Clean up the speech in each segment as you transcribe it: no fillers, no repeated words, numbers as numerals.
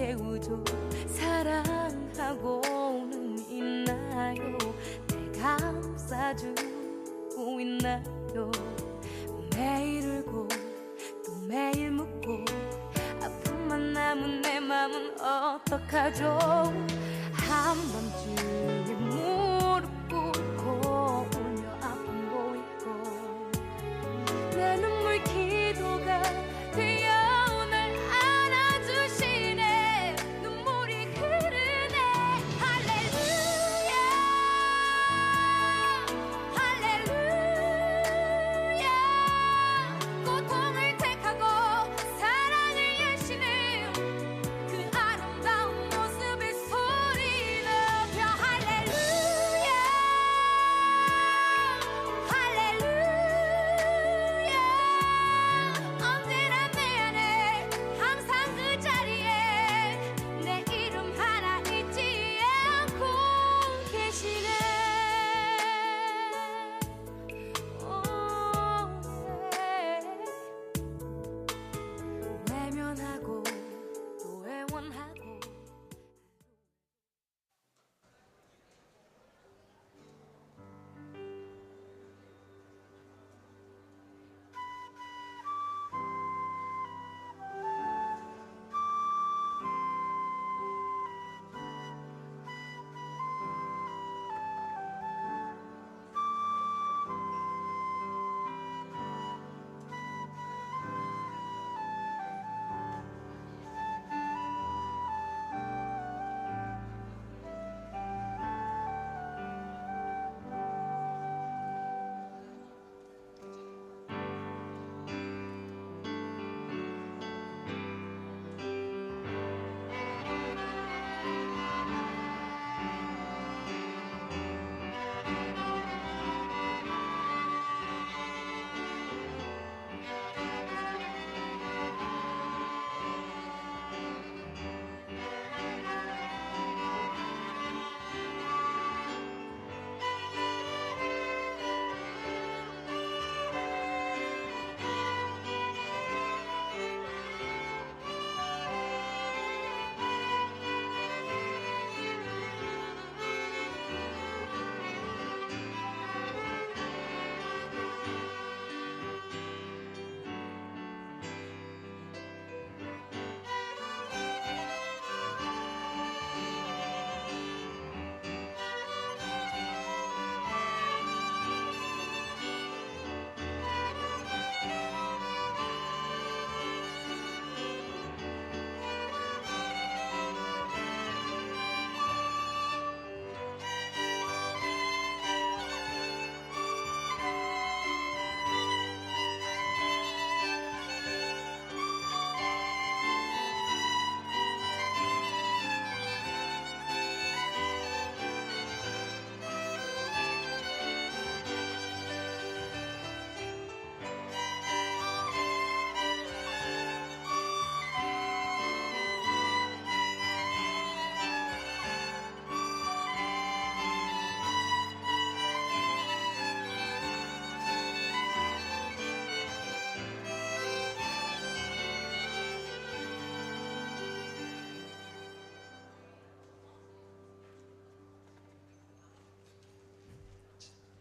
채우죠. 사랑하고는 있나요? 내 감싸주고 있나요? 매일 울고 또 매일 묻고 아픔만 남은 내 맘은 어떡하죠? 한밤중에 무릎 꿇고 울며 아픔 보이고 내 눈물 기도가 되어 날 안아주시네. 눈물이 흐르네. 할렐루야 할렐루야. 고통을 택하고 사랑을 여시는 그 아름다운 모습에 소리 높여 할렐루야 할렐루야. 언제나 내 안에 항상 그 자리에 내 이름 하나 잊지 않고 계시네. 외면하고 또 애원하고.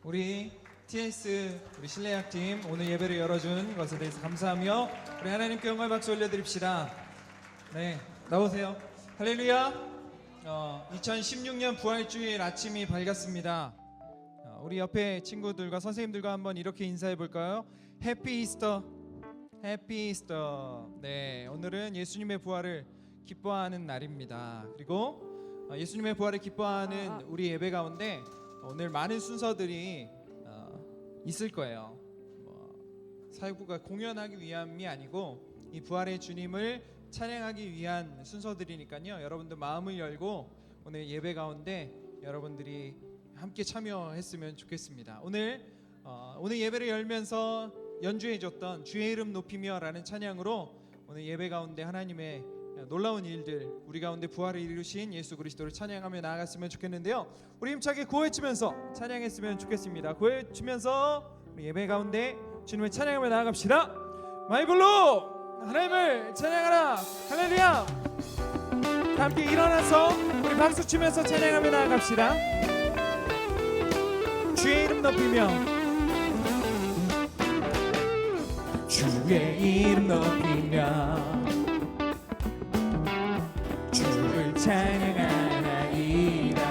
우리 TS 우리 실내악팀 오늘 예배를 열어준 것에 대해서 감사하며 우리 하나님께 영광 박수 올려드립시다. 네, 나오세요. 할렐루야. 2016년 부활주일 아침이 밝았습니다. 우리 옆에 친구들과 선생님들과 한번 이렇게 인사해 볼까요? 해피 이스터. 해피 이스터. 네, 오늘은 예수님의 부활을 기뻐하는 날입니다. 그리고 예수님의 부활을 기뻐하는 우리 예배 가운데 오늘 많은 순서들이 있을 거예요. 사역부가 공연하기 위함이 아니고 이 부활의 주님을 찬양하기 위한 순서들이니까요. 여러분들 마음을 열고 오늘 예배 가운데 여러분들이 함께 참여했으면 좋겠습니다. 오늘 예배를 열면서 연주해줬던 주의 이름 높이며라는 찬양으로 오늘 예배 가운데 하나님의 놀라운 일들, 우리 가운데 부활을 이루신 예수 그리스도를 찬양하며 나아갔으면 좋겠는데요. 우리 힘차게 구호해치면서 찬양했으면 좋겠습니다. 구호해치면서 우리 예배 가운데 주님을 찬양하며 나아갑시다. 마이블로 하나님을 찬양하라. 할렐루야. 다 함께 일어나서 우리 박수 치면서 찬양하며 나아갑시다. 주의 이름 높이며 주의 이름 높이며 주를 찬양하나이다.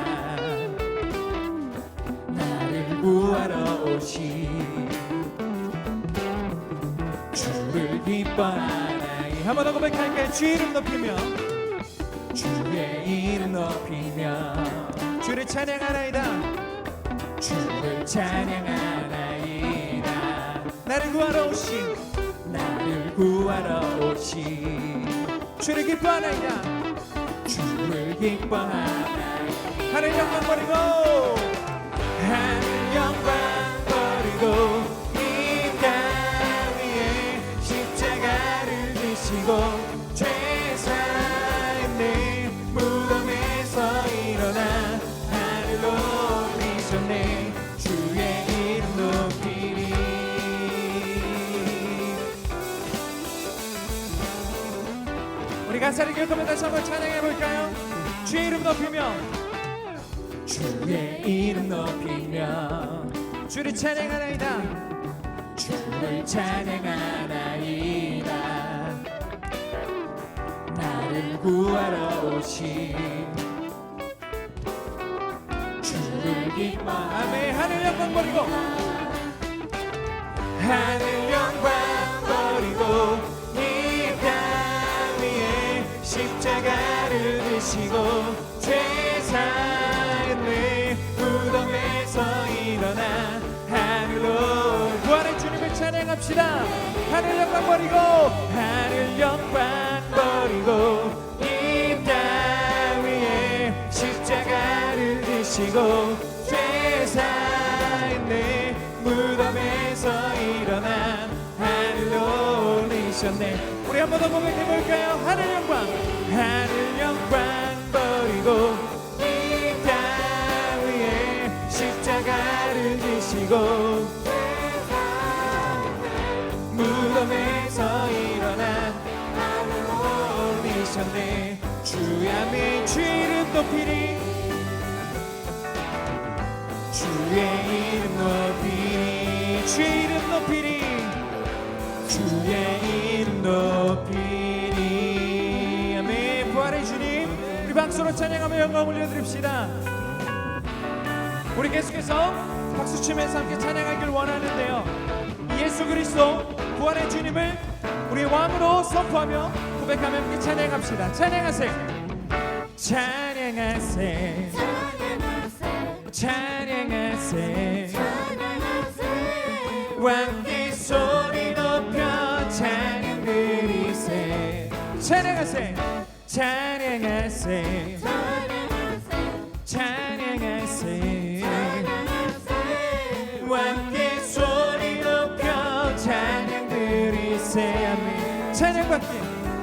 나를 구하러 오신 주를 기뻐하나이. 한 번 더 고백할까요? 주의 이름 높이며 주의 이름 높이며 주를 찬양하나이다. 주를 찬양하나이다. 나를 구하러 오신 주를 기뻐하나이다. 주를 기뻐하나이다. 하늘 영광 버리고 하늘 영광 버리고 이 땅 위에 십자가를 지시고 죄사했네. 무덤에서 일어나 하늘로 오르셨네. 주의 이름 높이리. 우리 가사를 기억하며 다시 한번 찬양해볼까요? 주의 이름 높이며 주의 이름 높이며 주를 찬양하나이다. 주를 찬양하나이다. 나를 구하러 오신 주를 기뻐. 아멘. 하늘 영광 버리고 하늘 영광 버리고 이 땅 위에 십자가를 지시고 죄사했네. 무덤에서 일어나 하늘로 부활의 주님을 찬양합시다. 하늘 영광 버리고 하늘 영광 버리고 이 땅 위에 십자가를 지시고 죄사했네. 무덤에서 일어나 하늘로 올리셨네. 우리 한 번 더 고백해볼까요? 하늘 영광 버리고 이 땅 위에 십자가를 지시고 무덤에서 일어나 하늘로 올리셨네. 주의 아멘. 주의 이름 높이리. 주의 이름 높이리. 주의 이름 높이리. 주의 이름 높이리. 아멘. 부활의 주님, 우리 박수로 찬양하며 영광 올려드립시다. 우리 계속해서 박수 치면서 함께 찬양하길 원하는데요, 예수 그리스도 부활의 주님을 우리 왕으로 선포하며 고백하며 함께 찬양합시다. 찬양하세 찬양하세 찬양하세 왕께 소리 높여 찬양 드리세. 찬양하세 찬양하세 찬양하세 왕께 소리 높여 찬양 드리세. 아멘.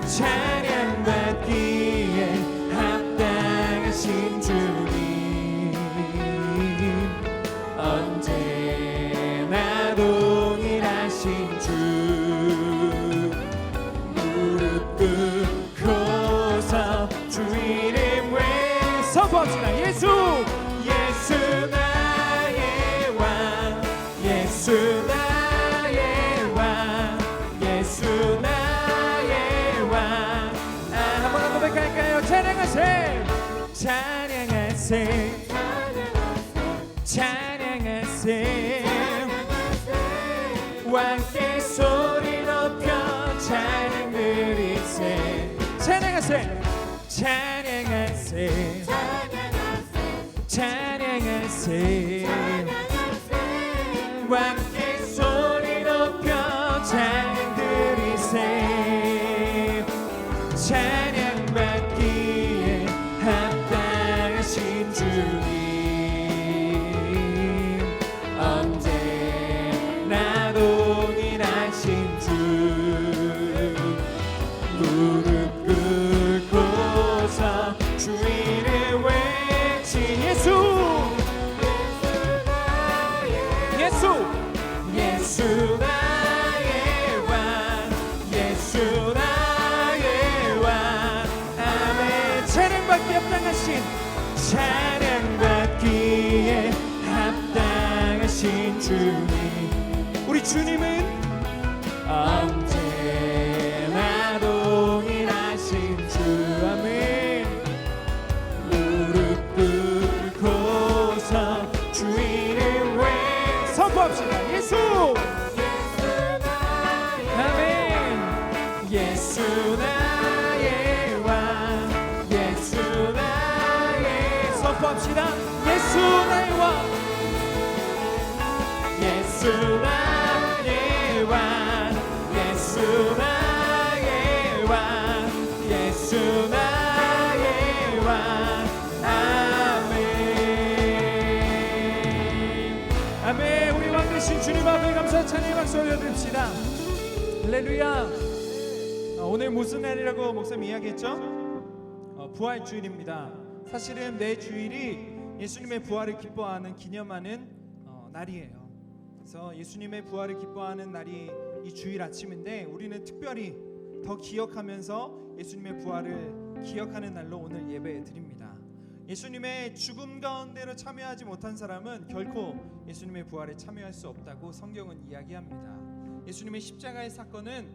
찬양받기에 합당하신 주님, 언제나 동일하신 주, 무릎 꿇고서 주 이름 외 선포합시다. 예수 나의 왕, 예수 나의 왕, 예수 나의 왕. 한 번 더 고백할까요? 찬양하세 찬양하세 찬양하세 왕께 소리 높여 찬양 드리세. 찬양하세 찬양하세 찬양하세 왕께 소리 높여 찬양 드리세. 찬양받기에 합당하신 주님, 언제나 동일하신 주, 무릎 꿇고서 주 이름 외치. 예수 나의 왕, 예수 나의 왕, 주님은 언제나 동일하신 주. 아멘. 무릎 꿇고서 주인을 왜 선포합시다. 예수. 아멘. 예수 나의 왕, 예수 나의 선포합시다. 예수 나의 왕, 예수 나의 왕, 예수 나의 왕, 예수 나의 왕. 아멘. 아멘. 우리 왕 되신 주님 앞에 감사 찬양의 박수 올려드립시다. 할렐루야. 오늘 무슨 날이라고 목사님 이야기했죠? 부활 주일입니다. 사실은 매 주일이 예수님의 부활을 기뻐하는 기념하는 날이에요. 그래서 예수님의 부활을 기뻐하는 날이 이 주일 아침인데 우리는 특별히 더 기억하면서 예수님의 부활을 기억하는 날로 오늘 예배 드립니다. 예수님의 죽음 가운데로 참여하지 못한 사람은 결코 예수님의 부활에 참여할 수 없다고 성경은 이야기합니다. 예수님의 십자가의 사건은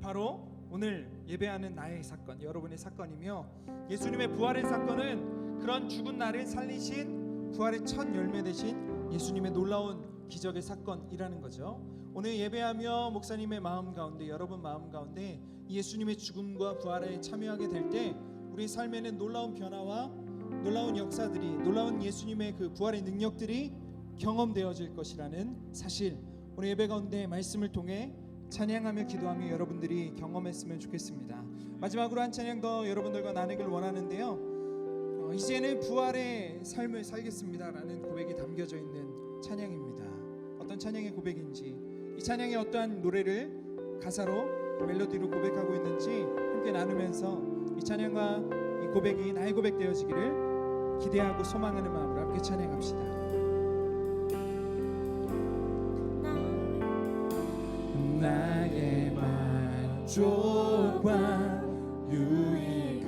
바로 오늘 예배하는 나의 사건, 여러분의 사건이며 예수님의 부활의 사건은 그런 죽은 나를 살리신 부활의 첫 열매 되신 예수님의 놀라운 기적의 사건이라는 거죠. 오늘 예배하며 목사님의 마음 가운데, 여러분 마음 가운데 예수님의 죽음과 부활에 참여하게 될 때 우리 삶에는 놀라운 변화와 놀라운 역사들이, 놀라운 예수님의 그 부활의 능력들이 경험되어질 것이라는 사실, 오늘 예배 가운데 말씀을 통해 찬양하며 기도하며 여러분들이 경험했으면 좋겠습니다. 마지막으로 한 찬양 더 여러분들과 나누길 원하는데요, 이제는 부활의 삶을 살겠습니다라는 고백이 담겨져 있는 찬양입니다. 어떤 찬양의 고백인지, 이 찬양의 어떠한 노래를 가사로 멜로디로 고백하고 있는지 함께 나누면서 이 찬양과 이 고백이 나의 고백 되어지기를 기대하고 소망하는 마음으로 함께 찬양합시다. 나의 만족과 유익을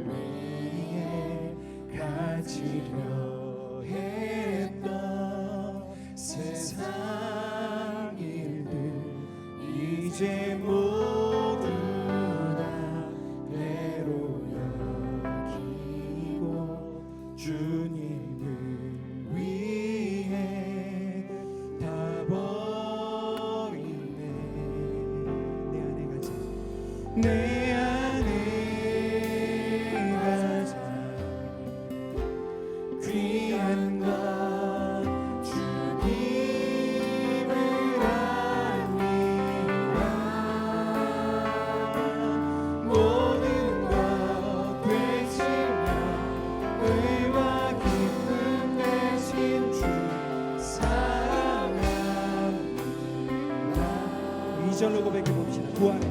위해 가지려 했던 세상 일들 이제 모두 다 배로 여기고 주님을 위해 다 버리네. 내 안에 가장 귀한 것 주님을 아니라 모든 것 되시며 의와 기쁨 되신 주 사랑합니다. 2절로 고백해 봅시다. 부활해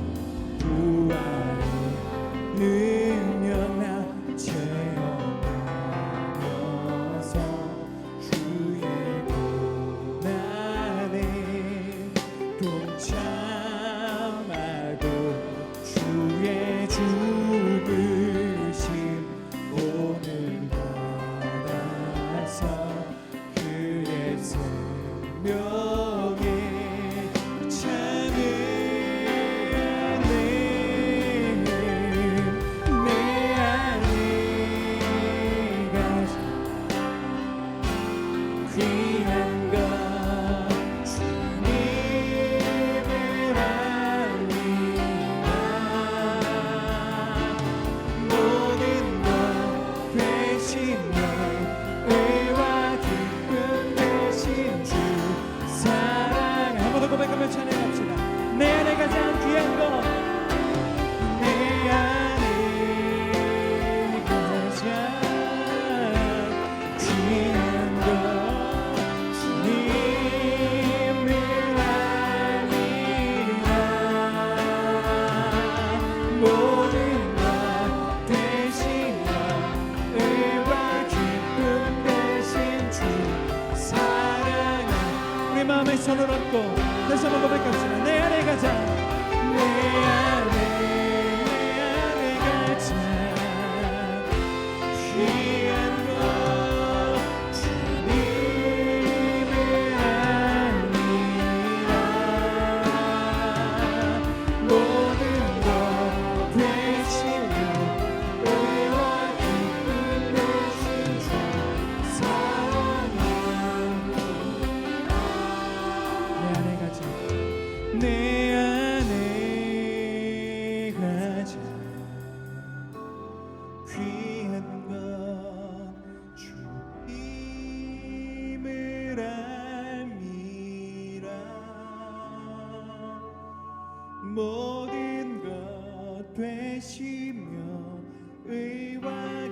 되시며 의와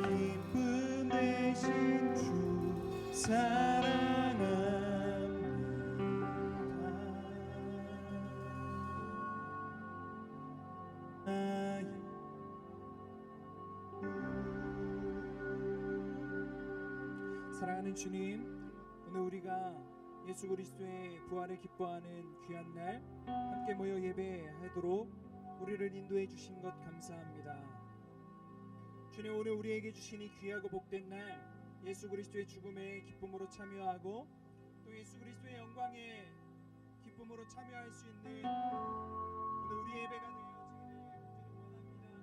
기쁨 되신 주 사랑합니다. 사랑하는 주님, 오늘 우리가 예수 그리스도의 부활을 기뻐하는 귀한 날 함께 모여 예배하도록 우리를 인도해 주신 것 감사합니다. 주님, 오늘 우리에게 주신 이 귀하고 복된 날 예수 그리스도의 죽음에 기쁨으로 참여하고 또 예수 그리스도의 영광에 기쁨으로 참여할 수 있는 오늘 우리 예배가 되어지기를 원합니다.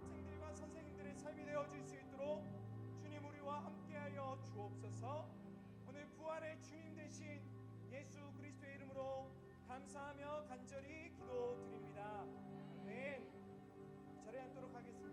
학생들과 선생님들의 삶이 되어질 수 있도록 주님 우리와 함께하여 주옵소서. 오늘 부활의 주님 되신 예수 그리스도의 이름으로 감사하며 간절히 기도드립니다. 아멘. 자리에 앉도록 하겠습니다.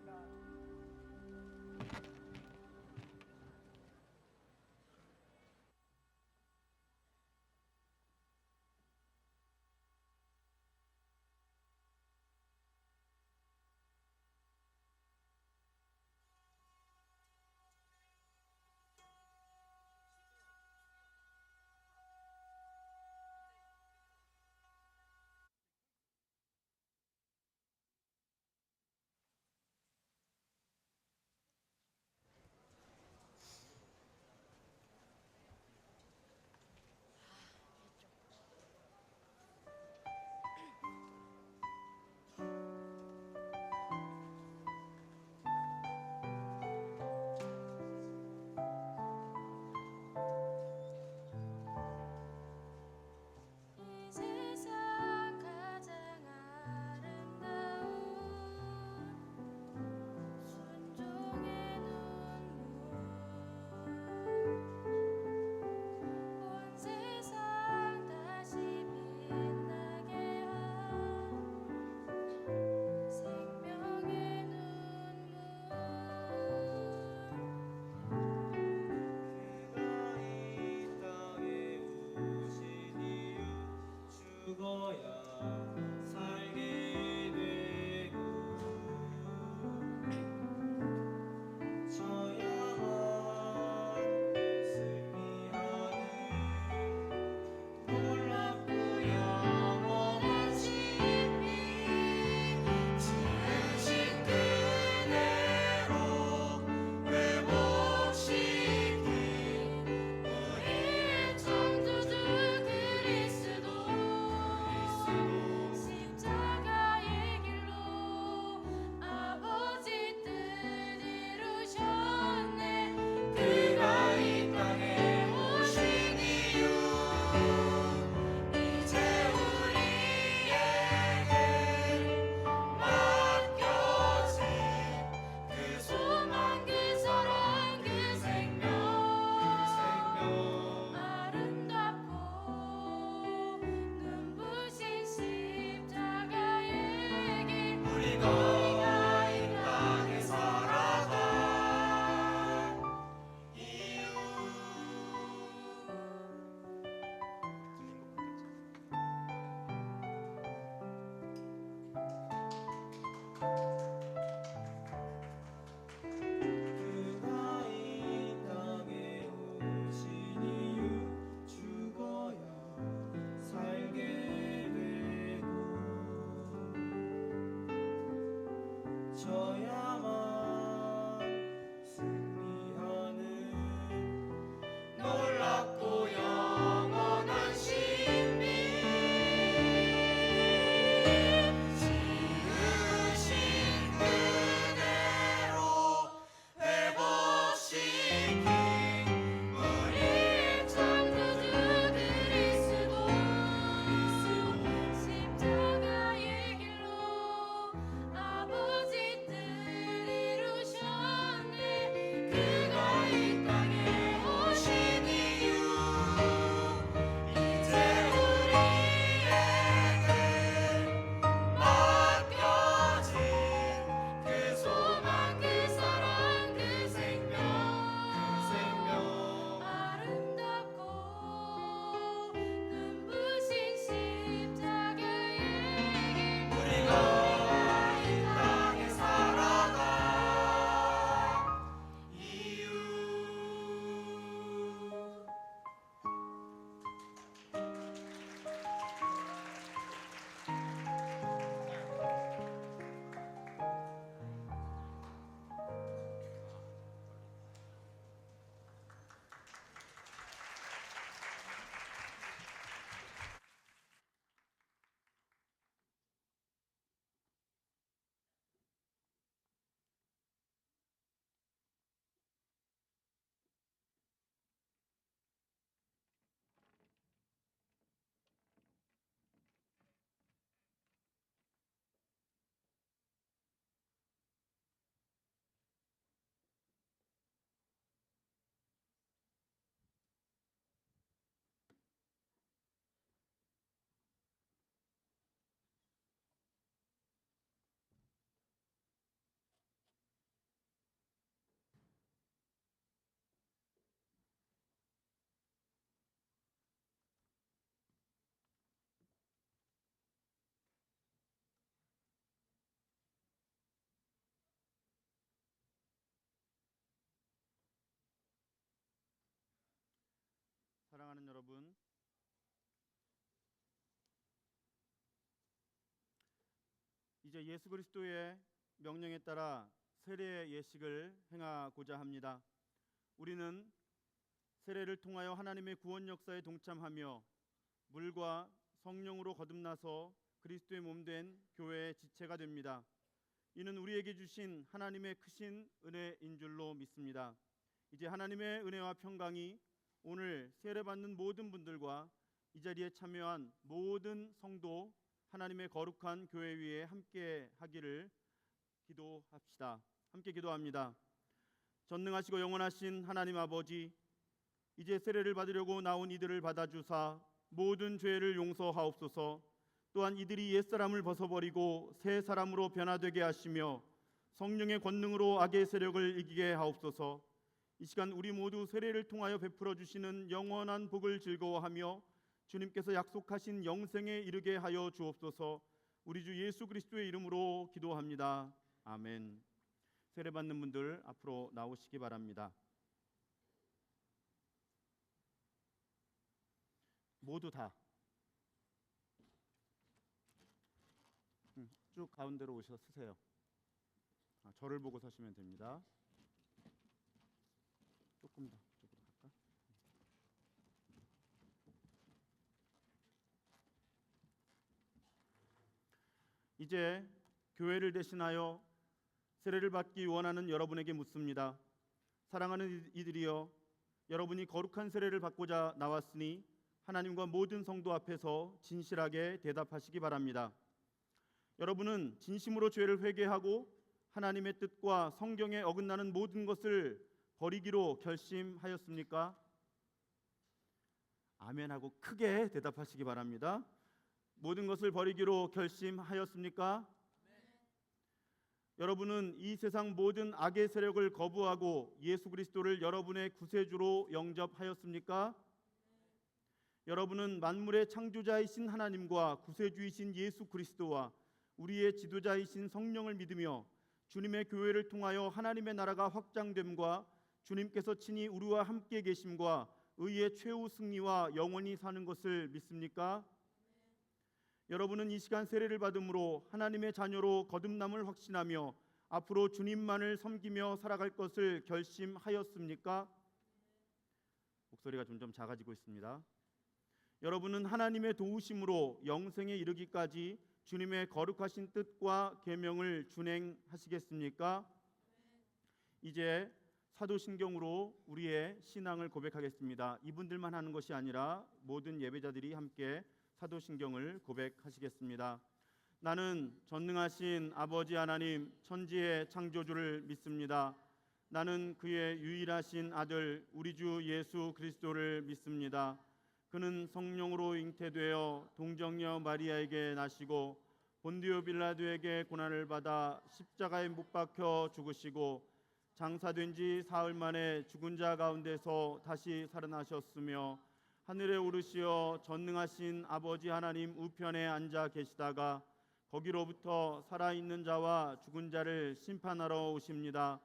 여러분, 이제 예수 그리스도의 명령에 따라 세례의 예식을 행하고자 합니다. 우리는 세례를 통하여 하나님의 구원 역사에 동참하며 물과 성령으로 거듭나서 그리스도의 몸된 교회의 지체가 됩니다. 이는 우리에게 주신 하나님의 크신 은혜인 줄로 믿습니다. 이제 하나님의 은혜와 평강이 오늘 세례받는 모든 분들과 이 자리에 참여한 모든 성도 하나님의 거룩한 교회 위에 함께 하기를 기도합시다. 함께 기도합니다. 전능하시고 영원하신 하나님 아버지, 이제 세례를 받으려고 나온 이들을 받아주사 모든 죄를 용서하옵소서. 또한 이들이 옛사람을 벗어버리고 새 사람으로 변화되게 하시며 성령의 권능으로 악의 세력을 이기게 하옵소서. 이 시간 우리 모두 세례를 통하여 베풀어 주시는 영원한 복을 즐거워하며 주님께서 약속하신 영생에 이르게 하여 주옵소서. 우리 주 예수 그리스도의 이름으로 기도합니다. 아멘. 세례 받는 분들 앞으로 나오시기 바랍니다. 모두 다 쭉 가운데로 오셔 서세요. 저를 보고 서시면 됩니다. 조금 더 이쪽으로 갈까? 이제 교회를 대신하여 세례를 받기 원하는 여러분에게 묻습니다. 사랑하는 이들이여, 여러분이 거룩한 세례를 받고자 나왔으니 하나님과 모든 성도 앞에서 진실하게 대답하시기 바랍니다. 여러분은 진심으로 죄를 회개하고 하나님의 뜻과 성경에 어긋나는 모든 것을 버리기로 결심하였습니까? 아멘하고 크게 대답하시기 바랍니다. 모든 것을 버리기로 결심하였습니까? 여러분은 이 세상 모든 악의 세력을 거부하고 예수 그리스도를 여러분의 구세주로 영접하였습니까? 여러분은 만물의 창조자이신 하나님과 구세주이신 예수 그리스도와 우리의 지도자이신 성령을 믿으며 주님의 교회를 통하여 하나님의 나라가 확장됨과 주님께서 친히 우리와 함께 계심과 의의 최후 승리와 영원히 사는 것을 믿습니까? 여러분은 이 시간 세례를 받음으로 하나님의 자녀로 거듭남을 확신하며 앞으로 주님만을 섬기며 살아갈 것을 결심하였습니까? 목소리가 점점 작아지고 있습니다. 여러분은 하나님의 도우심으로 영생에 이르기까지 주님의 거룩하신 뜻과 계명을 준행하시겠습니까? 이제 사도신경으로 우리의 신앙을 고백하겠습니다. 이분들만 하는 것이 아니라 모든 예배자들이 함께 사도신경을 고백하시겠습니다. 나는 전능하신 아버지 하나님 천지의 창조주를 믿습니다. 나는 그의 유일하신 아들 우리 주 예수 그리스도를 믿습니다. 그는 성령으로 잉태되어 동정녀 마리아에게 나시고 본디오 빌라도에게 고난을 받아 십자가에 못 박혀 죽으시고 장사된 지 사흘 만에 죽은 자 가운데서 다시 살아나셨으며 하늘에 오르시어 전능하신 아버지 하나님 우편에 앉아 계시다가 거기로부터 살아있는 자와 죽은 자를 심판하러 오십니다.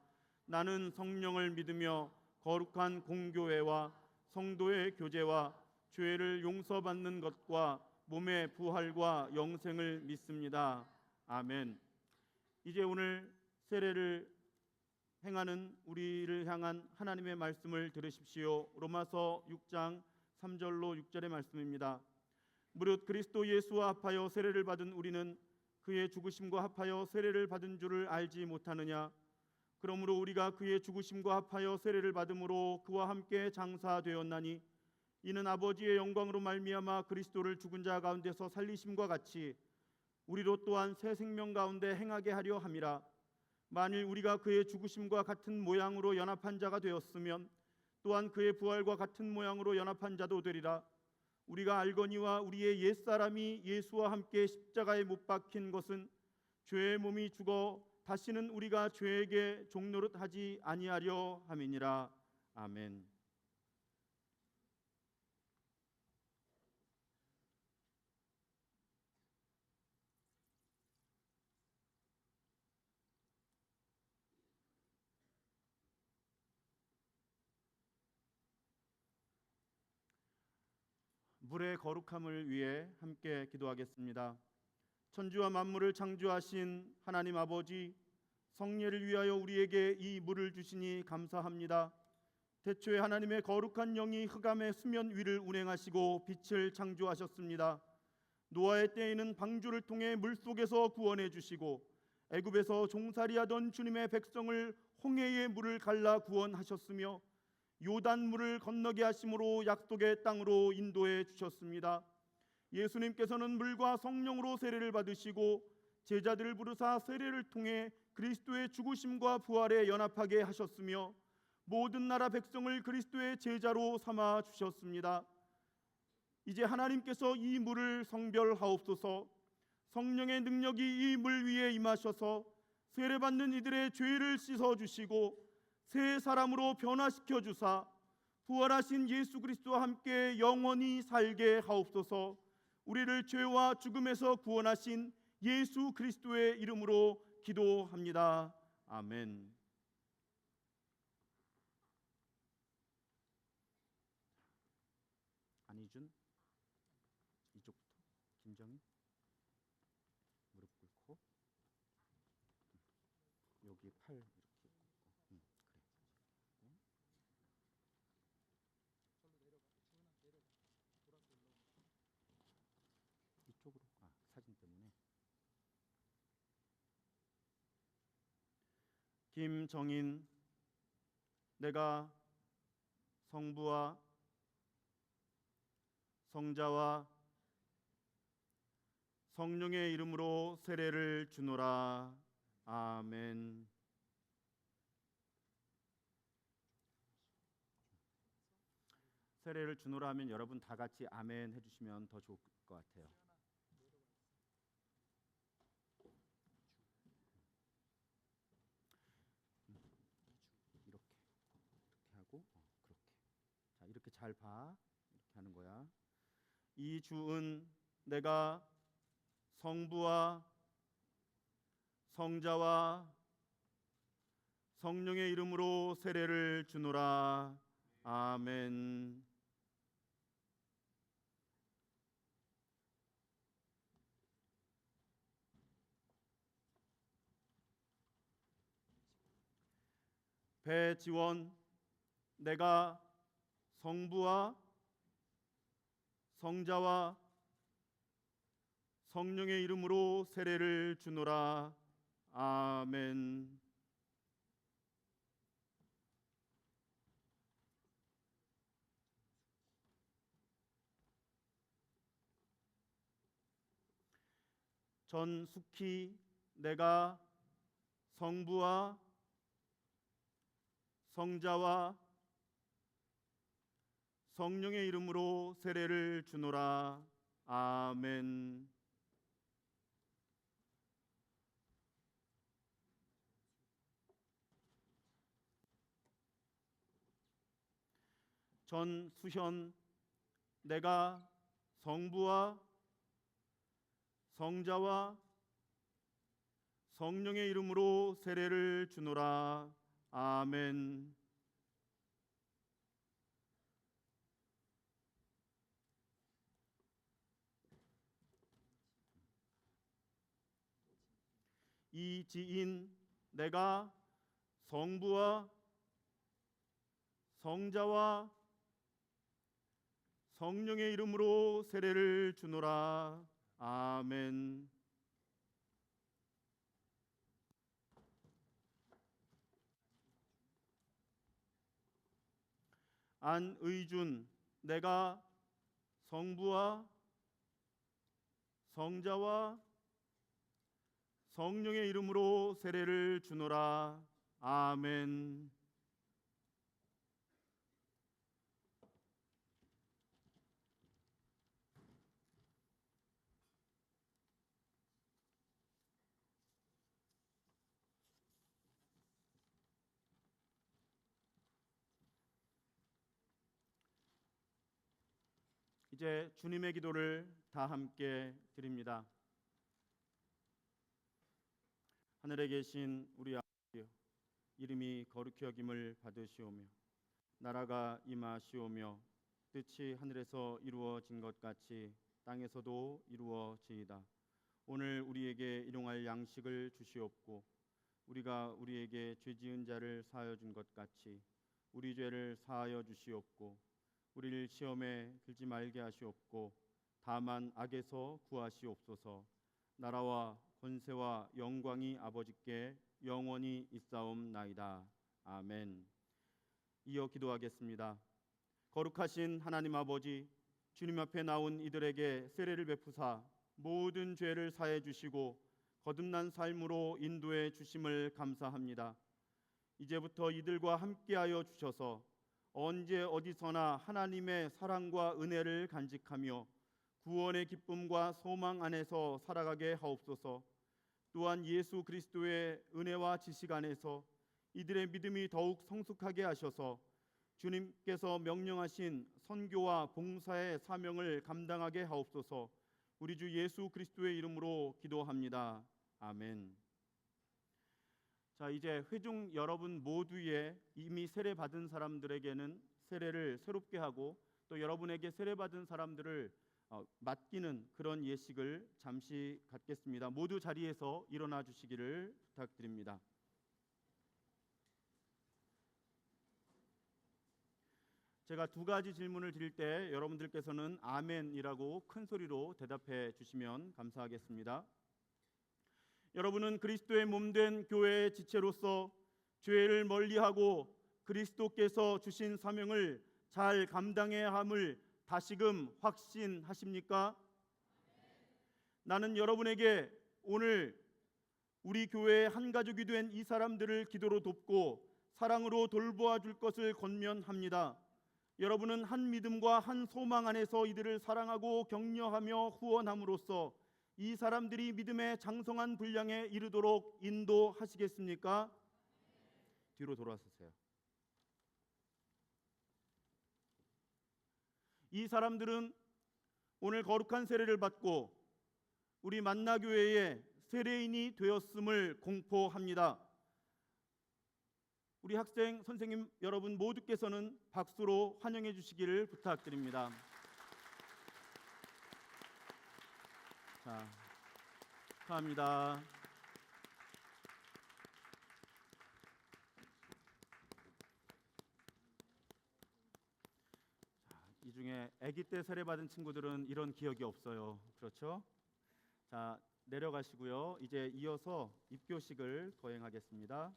나는 성령을 믿으며 거룩한 공교회와 성도의 교제와 죄를 용서받는 것과 몸의 부활과 영생을 믿습니다. 아멘. 이제 오늘 세례를 행하는 우리를 향한 하나님의 말씀을 들으십시오. 로마서 6장 3절로 6절의 말씀입니다. 무릇 그리스도 예수와 합하여 세례를 받은 우리는 그의 죽으심과 합하여 세례를 받은 줄을 알지 못하느냐? 그러므로 우리가 그의 죽으심과 합하여 세례를 받음으로 그와 함께 장사되었나니 이는 아버지의 영광으로 말미암아 그리스도를 죽은 자 가운데서 살리심과 같이 우리로 또한 새 생명 가운데 행하게 하려 함이라. 만일 우리가 그의 죽으심과 같은 모양으로 연합한 자가 되었으면 또한 그의 부활과 같은 모양으로 연합한 자도 되리라. 우리가 알거니와 우리의 옛사람이 예수와 함께 십자가에 못 박힌 것은 죄의 몸이 죽어 다시는 우리가 죄에게 종노릇하지 아니하려 함이니라. 아멘. 물의 거룩함을 위해 함께 기도하겠습니다. 천지와 만물을 창조하신 하나님 아버지, 성례를 위하여 우리에게 이 물을 주시니 감사합니다. 태초에 하나님의 거룩한 영이 흑암의 수면 위를 운행하시고 빛을 창조하셨습니다. 노아의 때에는 방주를 통해 물속에서 구원해 주시고 애굽에서 종살이하던 주님의 백성을 홍해의 물을 갈라 구원하셨으며 요단물을 건너게 하심으로 약속의 땅으로 인도해 주셨습니다. 예수님께서는 물과 성령으로 세례를 받으시고 제자들을 부르사 세례를 통해 그리스도의 죽으심과 부활에 연합하게 하셨으며 모든 나라 백성을 그리스도의 제자로 삼아 주셨습니다. 이제 하나님께서 이 물을 성별하옵소서. 성령의 능력이 이 물 위에 임하셔서 세례받는 이들의 죄를 씻어 주시고 새 사람으로 변화시켜 주사 부활하신 예수 그리스도와 함께 영원히 살게 하옵소서. 우리를 죄와 죽음에서 구원하신 예수 그리스도의 이름으로 기도합니다. 아멘. 안희준 이쪽부터. 김정희 무릎 꿇고 여기 팔 이렇게 꿇고. 그래. 이쪽으로. 사진 때문에. 김정인, 내가 성부와 성자와 성령의 이름으로 세례를 주노라. 아멘. 세례를 주노라 하면 여러분 다 같이 아멘 해주시면 더 좋을 것 같아요. 이렇게 하고 그렇게. 자, 이렇게 잘 봐. 이렇게 하는 거야. 이 주은 내가 성부와 성자와 성령의 이름으로 세례를 주노라. 아멘. 배지원, 내가 성부와 성자와 성령의 이름으로 세례를 주노라. 아멘. 전숙희, 내가 성부와 성자와 성령의 이름으로 세례를 주노라. 아멘. 전수현, 내가 성부와 성자와 성령의 이름으로 세례를 주노라. 아멘. 이지인, 내가 성부와 성자와 성령의 이름으로 세례를 주노라. 아멘. 안의준, 내가 성부와 성자와 성령의 이름으로 세례를 주노라. 아멘. 이제 주님의 기도를 다 함께 드립니다. 하늘에 계신 우리 아버지여, 이름이 거룩히 여김을 받으시오며 나라가 임하시오며 뜻이 하늘에서 이루어진 것 같이 땅에서도 이루어지이다. 오늘 우리에게 일용할 양식을 주시옵고 우리가 우리에게 죄 지은 자를 사하여 준 것 같이 우리 죄를 사하여 주시옵고 우리를 시험에 들지 말게 하시옵고 다만 악에서 구하시옵소서. 나라와 권세와 영광이 아버지께 영원히 있사옵나이다. 아멘. 이어 기도하겠습니다. 거룩하신 하나님 아버지, 주님 앞에 나온 이들에게 세례를 베푸사 모든 죄를 사해 주시고 거듭난 삶으로 인도해 주심을 감사합니다. 이제부터 이들과 함께하여 주셔서 언제 어디서나 하나님의 사랑과 은혜를 간직하며 구원의 기쁨과 소망 안에서 살아가게 하옵소서. 또한 예수 그리스도의 은혜와 지식 안에서 이들의 믿음이 더욱 성숙하게 하셔서 주님께서 명령하신 선교와 봉사의 사명을 감당하게 하옵소서. 우리 주 예수 그리스도의 이름으로 기도합니다. 아멘. 자, 이제 회중 여러분 모두의 이미 세례 받은 사람들에게는 세례를 새롭게 하고 또 여러분에게 세례 받은 사람들을 맡기는 그런 예식을 잠시 갖겠습니다. 모두 자리에서 일어나 주시기를 부탁드립니다. 제가 두 가지 질문을 드릴 때 여러분들께서는 아멘이라고 큰 소리로 대답해 주시면 감사하겠습니다. 여러분은 그리스도의 몸된 교회의 지체로서 죄를 멀리하고 그리스도께서 주신 사명을 잘 감당해야 함을 다시금 확신하십니까? 나는 여러분에게 오늘 우리 교회의 한 가족이 된 이 사람들을 기도로 돕고 사랑으로 돌보아 줄 것을 권면합니다. 여러분은 한 믿음과 한 소망 안에서 이들을 사랑하고 격려하며 후원함으로써 이 사람들이 믿음의 장성한 분량에 이르도록 인도하시겠습니까? 뒤로 돌아서세요. 이 사람들은 오늘 거룩한 세례를 받고 우리 만나교회의 세례인이 되었음을 공포합니다. 우리 학생, 선생님 여러분 모두께서는 박수로 환영해 주시기를 부탁드립니다. 자, 축하합니다. 이 중에 아기 때 세례 받은 친구들은 이런 기억이 없어요. 그렇죠? 자, 내려가시고요. 이제 이어서 입교식을 거행하겠습니다.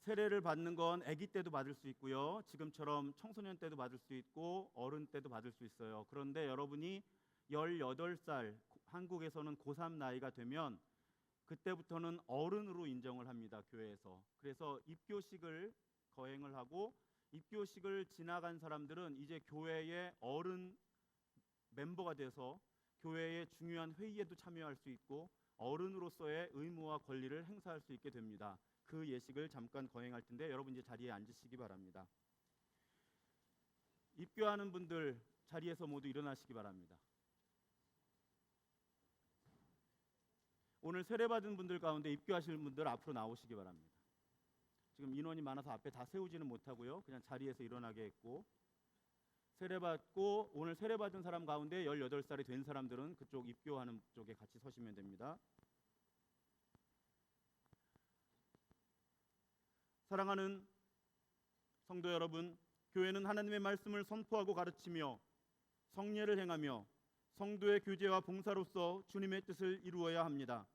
세례를 받는 건 아기 때도 받을 수 있고요. 지금처럼 청소년 때도 받을 수 있고 어른 때도 받을 수 있어요. 그런데 여러분이 18살, 한국에서는 고3 나이가 되면 그때부터는 어른으로 인정을 합니다. 교회에서. 그래서 입교식을 거행을 하고 입교식을 지나간 사람들은 이제 교회의 어른 멤버가 돼서 교회의 중요한 회의에도 참여할 수 있고 어른으로서의 의무와 권리를 행사할 수 있게 됩니다. 그 예식을 잠깐 거행할 텐데 여러분 이제 자리에 앉으시기 바랍니다. 입교하는 분들 자리에서 모두 일어나시기 바랍니다. 오늘 세례받은 분들 가운데 입교하실 분들 앞으로 나오시기 바랍니다. 지금 인원이 많아서 앞에 다 세우지는 못하고요. 그냥 자리에서 일어나게 했고 세례받고 오늘 세례받은 사람 가운데 18살이 된 사람들은 그쪽 입교하는 쪽에 같이 서시면 됩니다. 사랑하는 성도 여러분, 교회는 하나님의 말씀을 선포하고 가르치며 성례를 행하며 성도의 교제와 봉사로서 주님의 뜻을 이루어야 합니다.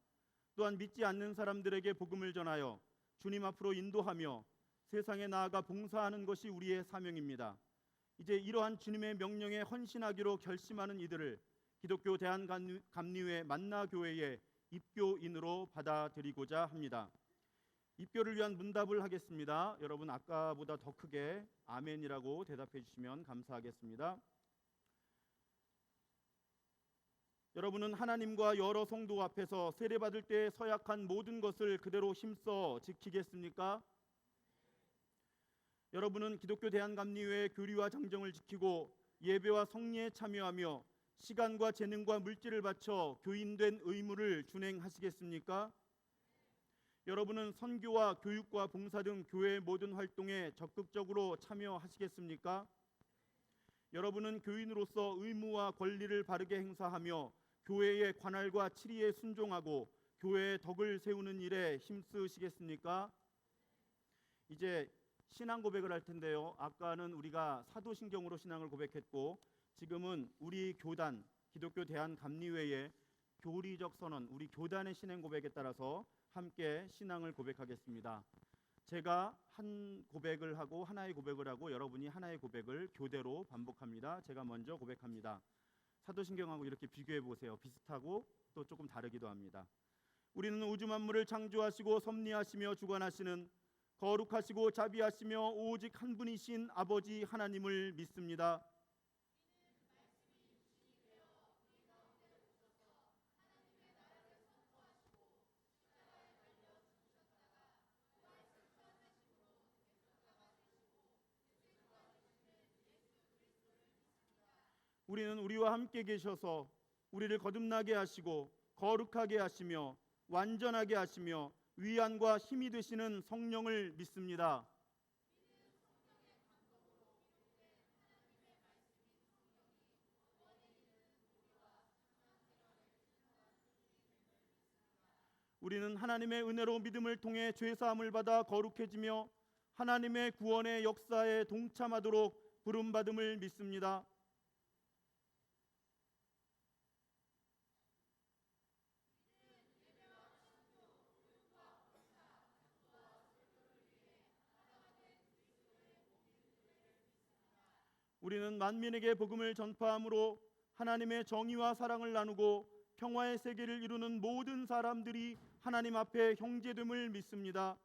또한 믿지 않는 사람들에게 복음을 전하여 주님 앞으로 인도하며 세상에 나아가 봉사하는 것이 우리의 사명입니다. 이제 이러한 주님의 명령에 헌신하기로 결심하는 이들을 기독교 대한감리회 만나교회의 입교인으로 받아들이고자 합니다. 입교를 위한 문답을 하겠습니다. 여러분 아까보다 더 크게 아멘이라고 대답해 주시면 감사하겠습니다. 여러분은 하나님과 여러 성도 앞에서 세례받을 때 서약한 모든 것을 그대로 힘써 지키겠습니까? 여러분은 기독교 대한감리회의 교리와 장정을 지키고 예배와 성례에 참여하며 시간과 재능과 물질을 바쳐 교인된 의무를 준행하시겠습니까? 여러분은 선교와 교육과 봉사 등 교회의 모든 활동에 적극적으로 참여하시겠습니까? 여러분은 교인으로서 의무와 권리를 바르게 행사하며 교회의 관할과 치리에 순종하고 교회의 덕을 세우는 일에 힘쓰시겠습니까? 이제 신앙 고백을 할 텐데요. 아까는 우리가 사도신경으로 신앙을 고백했고, 지금은 우리 교단 기독교 대한감리회의 교리적 선언, 우리 교단의 신앙 고백에 따라서 함께 신앙을 고백하겠습니다. 제가 한 고백을 하고 하나의 고백을 하고 여러분이 하나의 고백을 교대로 반복합니다. 제가 먼저 고백합니다. 사도신경하고 이렇게 비교해 보세요. 비슷하고 또 조금 다르기도 합니다. 우리는 우주 만물을 창조하시고 섭리하시며 주관하시는 거룩하시고 자비하시며 오직 한 분이신 아버지 하나님을 믿습니다. 우리는 우리와 함께 계셔서 우리를 거듭나게 하시고 거룩하게 하시며 완전하게 하시며 위안과 힘이 되시는 성령을 믿습니다. 우리는 하나님의 은혜로 믿음을 통해 죄사함을 받아 거룩해지며 하나님의 구원의 역사에 동참하도록 부름받음을 믿습니다. 우리는 만민에게 복음을 전파함으로 하나님의 정의와 사랑을 나누고 평화의 세계를 이루는 모든 사람들이 하나님 앞에 형제됨을 믿습니다.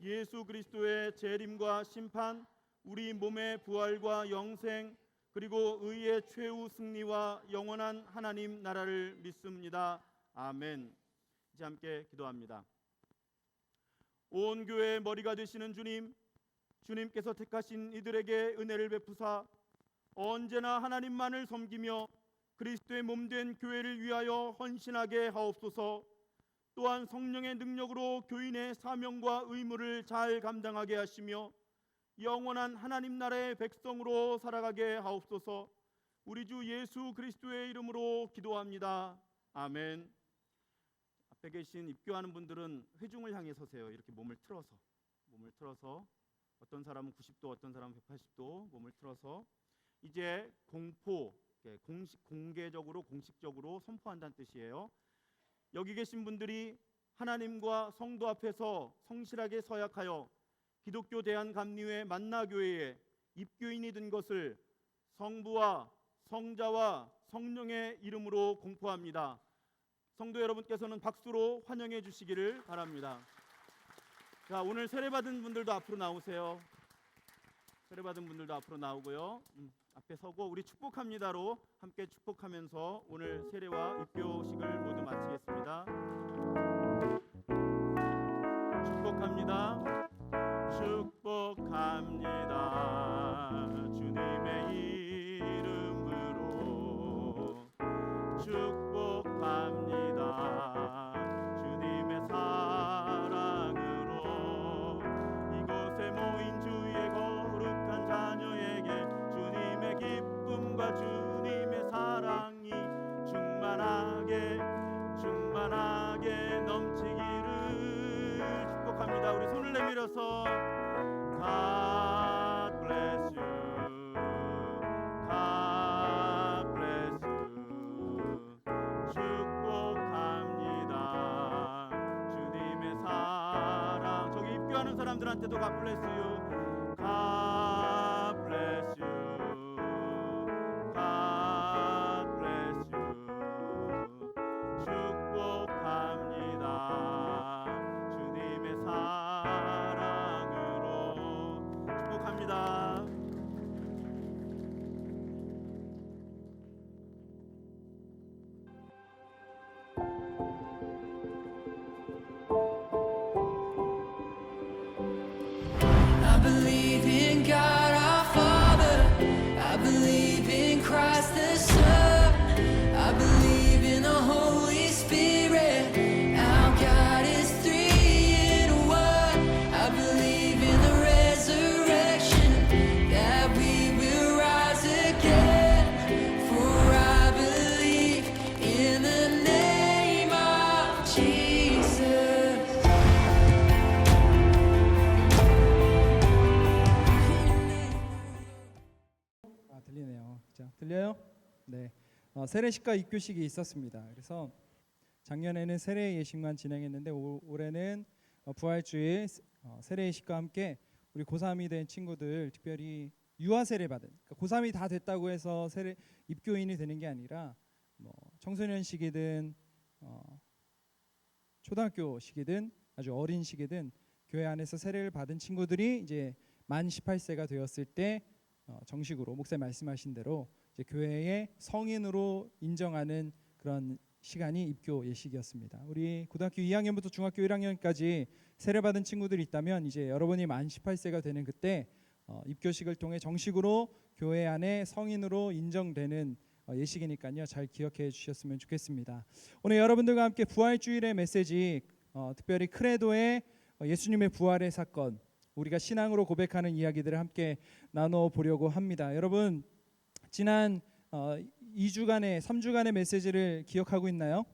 예수 그리스도의 재림과 심판, 우리 몸의 부활과 영생, 그리고 의의 최후 승리와 영원한 하나님 나라를 믿습니다. 아멘. 이제 함께 기도합니다. 온 교회의 머리가 되시는 주님, 주님께서 택하신 이들에게 은혜를 베푸사 언제나 하나님만을 섬기며 그리스도의 몸된 교회를 위하여 헌신하게 하옵소서. 또한 성령의 능력으로 교인의 사명과 의무를 잘 감당하게 하시며 영원한 하나님 나라의 백성으로 살아가게 하옵소서. 우리 주 예수 그리스도의 이름으로 기도합니다. 아멘. 앞에 계신 입교하는 분들은 회중을 향해 서세요. 이렇게 몸을 틀어서 어떤 사람은 90도, 어떤 사람은 180도 몸을 틀어서 이제 공식적으로 선포한다는 뜻이에요. 여기 계신 분들이 하나님과 성도 앞에서 성실하게 서약하여 기독교 대한감리회 만나교회에 입교인이 된 것을 성부와 성자와 성령의 이름으로 공포합니다. 성도 여러분께서는 박수로 환영해 주시기를 바랍니다. 자, 오늘 세례받은 분들도 앞으로 나오세요. 세례받은 분들도 앞으로 나오고요. 앞에 서고 우리 축복합니다로 함께 축복하면서 오늘 세례와 입교식을 모두 마치겠습니다. 축복합니다. 축복합니다. 주님의 이름으로 축복합니다. 주님의 사랑으로 이곳에 모인 주의 거룩한 자녀에게 주님의 기쁨과 주님의 사랑이 충만하게 넘치기를 축복합니다. 우리 손을 내밀어서 God bless you, God bless you. 축복합니다. 주님의 사랑. 저기 입교하는 사람들한테도 God bless you, God bless you, God bless you. 축복합니다. 주님의 사랑으로 축복합니다. I believe in God our Father. I believe in Christ the Son. I believe in the Holy Spirit. Our God is three. 세례식과 입교식이 있었습니다. 그래서 작년에는 세례 예식만 진행했는데 올해는 부활주일 세례예식과 함께 우리 고3이 된 친구들, 특별히 유아 세례 받은, 그러니까 고3이 다 됐다고 해서 세례 입교인이 되는 게 아니라 뭐 청소년 시기든 초등학교 시기든 아주 어린 시기든 교회 안에서 세례를 받은 친구들이 이제 만 18세가 되었을 때 정식으로 목사님 말씀하신 대로 이제 교회의 성인으로 인정하는 그런 시간이 입교 예식이었습니다. 우리 고등학교 2학년부터 중학교 1학년까지 세례받은 친구들이 있다면 이제 여러분이 만 18세가 되는 그때 입교식을 통해 정식으로 교회 안에 성인으로 인정되는 예식이니까요. 잘 기억해 주셨으면 좋겠습니다. 오늘 여러분들과 함께 부활주일의 메시지, 특별히 크레도의 예수님의 부활의 사건, 우리가 신앙으로 고백하는 이야기들을 함께 나눠 보려고 합니다. 여러분 지난 2주간의 3주간의 메시지를 기억하고 있나요?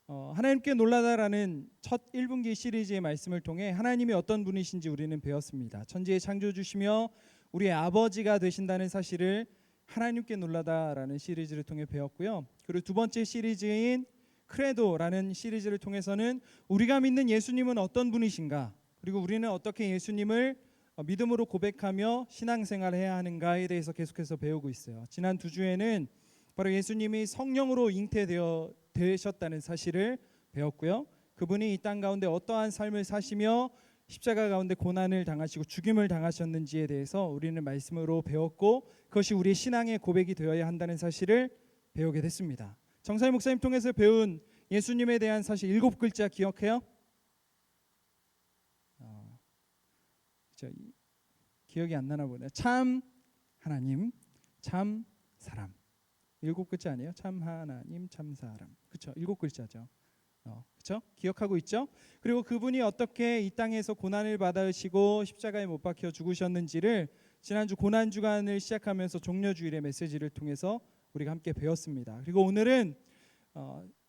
하나님께 놀라다라는 첫 1분기 시리즈의 말씀을 통해 하나님이 어떤 분이신지 우리는 배웠습니다. 천지의 창조주시며 우리의 아버지가 되신다는 사실을 하나님께 놀라다라는 시리즈를 통해 배웠고요. 그리고 두 번째 시리즈인 크레도라는 시리즈를 통해서는 우리가 믿는 예수님은 어떤 분이신가, 그리고 우리는 어떻게 예수님을 믿음으로 고백하며 신앙생활을 해야 하는가에 대해서 계속해서 배우고 있어요. 지난 두 주에는 바로 예수님이 성령으로 잉태되셨다는 사실을 배웠고요. 그분이 이 땅 가운데 어떠한 삶을 사시며 십자가 가운데 고난을 당하시고 죽임을 당하셨는지에 대해서 우리는 말씀으로 배웠고, 그것이 우리의 신앙의 고백이 되어야 한다는 사실을 배우게 됐습니다. 정사희 목사님 통해서 배운 예수님에 대한 사실 7글자 기억해요? 기억이 안 나나 보네요. 참 하나님, 참 사람. 7글자 아니에요? 참 하나님, 참 사람. 그렇죠? 7글자죠. 그렇죠? 기억하고 있죠? 그리고 그분이 어떻게 이 땅에서 고난을 받으시고 십자가에 못 박혀 죽으셨는지를 지난주 고난주간을 시작하면서 종려주일의 메시지를 통해서 우리가 함께 배웠습니다. 그리고 오늘은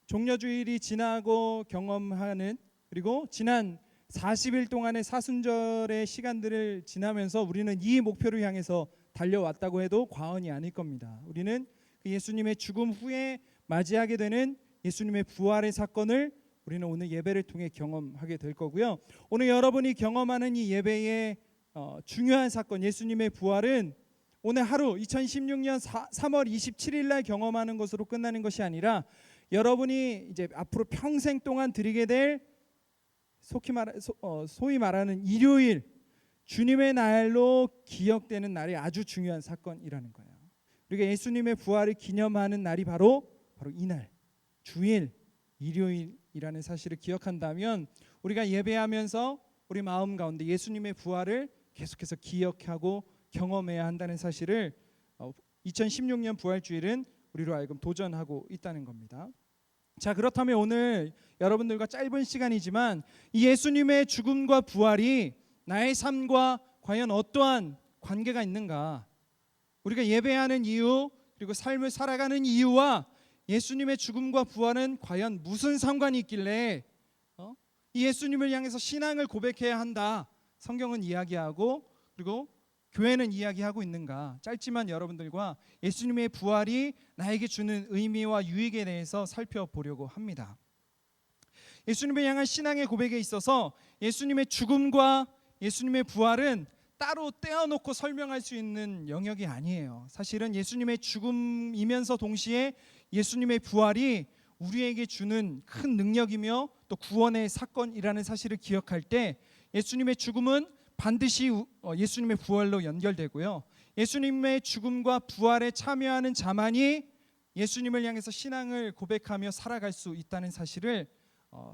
종려주일이 지나고 경험하는, 그리고 지난 40일 동안의 사순절의 시간들을 지나면서 우리는 이 목표를 향해서 달려왔다고 해도 과언이 아닐 겁니다. 우리는 그 예수님의 죽음 후에 맞이하게 되는 예수님의 부활의 사건을 우리는 오늘 예배를 통해 경험하게 될 거고요. 오늘 여러분이 경험하는 이 예배의 중요한 사건, 예수님의 부활은 오늘 하루 2016년 3월 27일 날 경험하는 것으로 끝나는 것이 아니라 여러분이 이제 앞으로 평생 동안 드리게 될 소위 말하는 일요일, 주님의 날로 기억되는 날이 아주 중요한 사건이라는 거예요. 우리가 예수님의 부활을 기념하는 날이 바로 이날, 주일, 일요일이라는 사실을 기억한다면 우리가 예배하면서 우리 마음 가운데 예수님의 부활을 계속해서 기억하고 경험해야 한다는 사실을 2016년 부활주일은 우리로 하여금 도전하고 있다는 겁니다. 자, 그렇다면 오늘 여러분들과 짧은 시간이지만 이 예수님의 죽음과 부활이 나의 삶과 과연 어떠한 관계가 있는가, 우리가 예배하는 이유, 그리고 삶을 살아가는 이유와 예수님의 죽음과 부활은 과연 무슨 상관이 있길래 이 예수님을 향해서 신앙을 고백해야 한다, 성경은 이야기하고 그리고 교회는 이야기하고 있는가, 짧지만 여러분들과 예수님의 부활이 나에게 주는 의미와 유익에 대해서 살펴보려고 합니다. 예수님을 향한 신앙의 고백에 있어서 예수님의 죽음과 예수님의 부활은 따로 떼어놓고 설명할 수 있는 영역이 아니에요. 사실은 예수님의 죽음이면서 동시에 예수님의 부활이 우리에게 주는 큰 능력이며 또 구원의 사건이라는 사실을 기억할 때 예수님의 죽음은 반드시 예수님의 부활로 연결되고요. 예수님의 죽음과 부활에 참여하는 자만이 예수님을 향해서 신앙을 고백하며 살아갈 수 있다는 사실을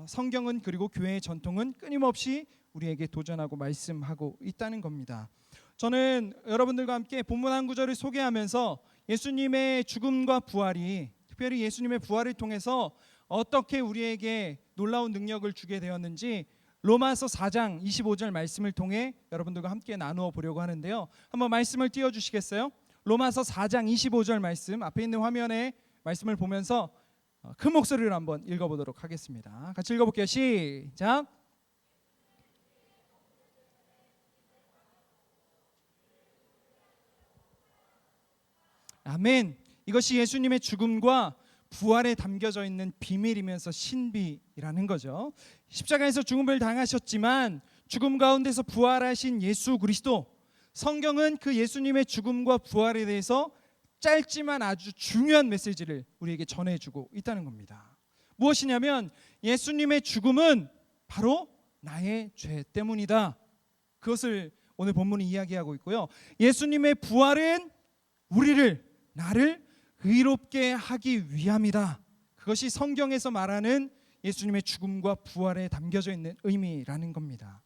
성경은, 그리고 교회의 전통은 끊임없이 우리에게 도전하고 말씀하고 있다는 겁니다. 저는 여러분들과 함께 본문 한 구절을 소개하면서 예수님의 죽음과 부활이, 특별히 예수님의 부활을 통해서 어떻게 우리에게 놀라운 능력을 주게 되었는지 로마서 4장 25절 말씀을 통해 여러분들과 함께 나누어 보려고 하는데요. 한번 말씀을 띄워주시겠어요? 로마서 4장 25절 말씀, 앞에 있는 화면에 말씀을 보면서 큰 목소리로 한번 읽어보도록 하겠습니다. 같이 읽어볼게요. 시작. 아멘. 이것이 예수님의 죽음과 부활에 담겨져 있는 비밀이면서 신비라는 거죠. 십자가에서 죽음을 당하셨지만 죽음 가운데서 부활하신 예수 그리스도, 성경은 그 예수님의 죽음과 부활에 대해서 짧지만 아주 중요한 메시지를 우리에게 전해주고 있다는 겁니다. 무엇이냐면 예수님의 죽음은 바로 나의 죄 때문이다. 그것을 오늘 본문이 이야기하고 있고요. 예수님의 부활은 나를 의롭게 하기 위함이다. 그것이 성경에서 말하는 예수님의 죽음과 부활에 담겨져 있는 의미라는 겁니다.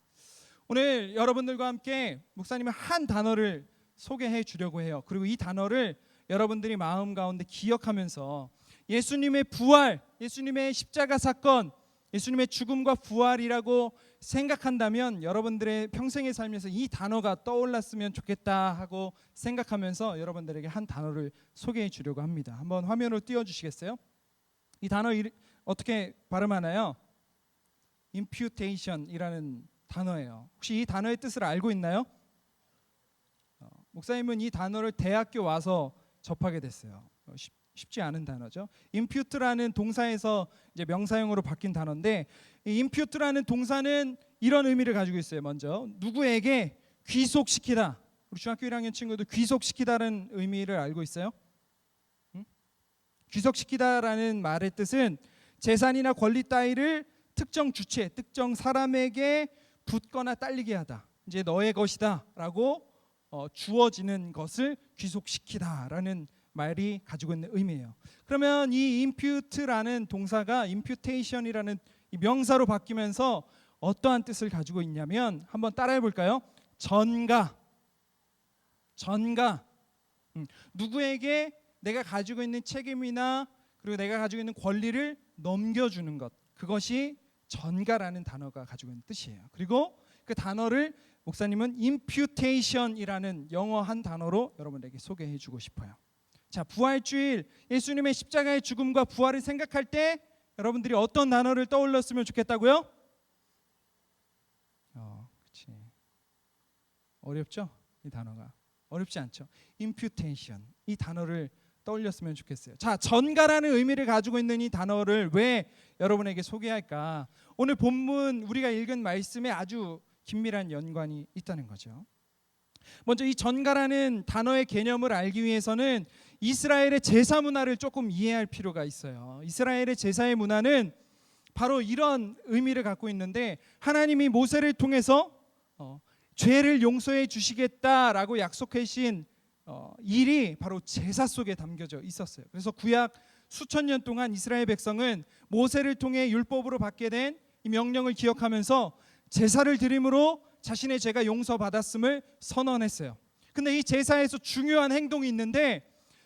오늘 여러분들과 함께 목사님은 한 단어를 소개해 주려고 해요. 그리고 이 단어를 여러분들이 마음 가운데 기억하면서 예수님의 부활, 예수님의 십자가 사건, 예수님의 죽음과 부활이라고 생각한다면 여러분들의 평생에 살면서 이 단어가 떠올랐으면 좋겠다 하고 생각하면서 여러분들에게 한 단어를 소개해 주려고 합니다. 한번 화면으로 띄워주시겠어요? 이 단어 어떻게 발음하나요? imputation이라는 단어예요. 혹시 이 단어의 뜻을 알고 있나요? 목사님은 이 단어를 대학교 와서 접하게 됐어요. 쉽지 않은 단어죠. impute라는 동사에서 이제 명사형으로 바뀐 단어인데, 이 impute라는 동사는 이런 의미를 가지고 있어요. 먼저 누구에게 귀속시키다. 우리 중학교 1학년 친구들 귀속시키다라는 의미를 알고 있어요? 귀속시키다라는 말의 뜻은 재산이나 권리 따위를 특정 주체, 특정 사람에게 붙거나 딸리게 하다. 이제 너의 것이다라고 주어지는 것을 귀속시키다라는 말이 가지고 있는 의미예요. 그러면 이 impute라는 동사가 imputation이라는 이 명사로 바뀌면서 어떠한 뜻을 가지고 있냐면 한번 따라해 볼까요? 전가. 누구에게 내가 가지고 있는 책임이나 그리고 내가 가지고 있는 권리를 넘겨주는 것, 그것이 전가라는 단어가 가지고 있는 뜻이에요. 그리고 그 단어를 목사님은 imputation이라는 영어 한 단어로 여러분에게 소개해 주고 싶어요. 자, 부활주일 예수님의 십자가의 죽음과 부활을 생각할 때 여러분들이 어떤 단어를 떠올렸으면 좋겠다고요? 그렇지. 어렵죠? 이 단어가 어렵지 않죠? imputation, 이 단어를 떠올렸으면 좋겠어요. 자, 전가라는 의미를 가지고 있는 이 단어를 왜 여러분에게 소개할까? 오늘 본문 우리가 읽은 말씀에 아주 긴밀한 연관이 있다는 거죠. 먼저 이 전가라는 단어의 개념을 알기 위해서는 이스라엘의 제사 문화를 조금 이해할 필요가 있어요. 이스라엘의 제사의 문화는 바로 이런 의미를 갖고 있는데, 하나님이 모세를 통해서 죄를 용서해 주시겠다라고 약속하신 일이 바로 제사 속에 담겨져 있었어요. 그래서 구약 수천 년 동안 이스라엘 백성은 모세를 통해 율법으로 받게 된 이 명령을 기억하면서 제사를 드림으로 자신의 죄가 용서받았음을 선언했어요. 근데 이 제사에서 중요한 행동이 있는데,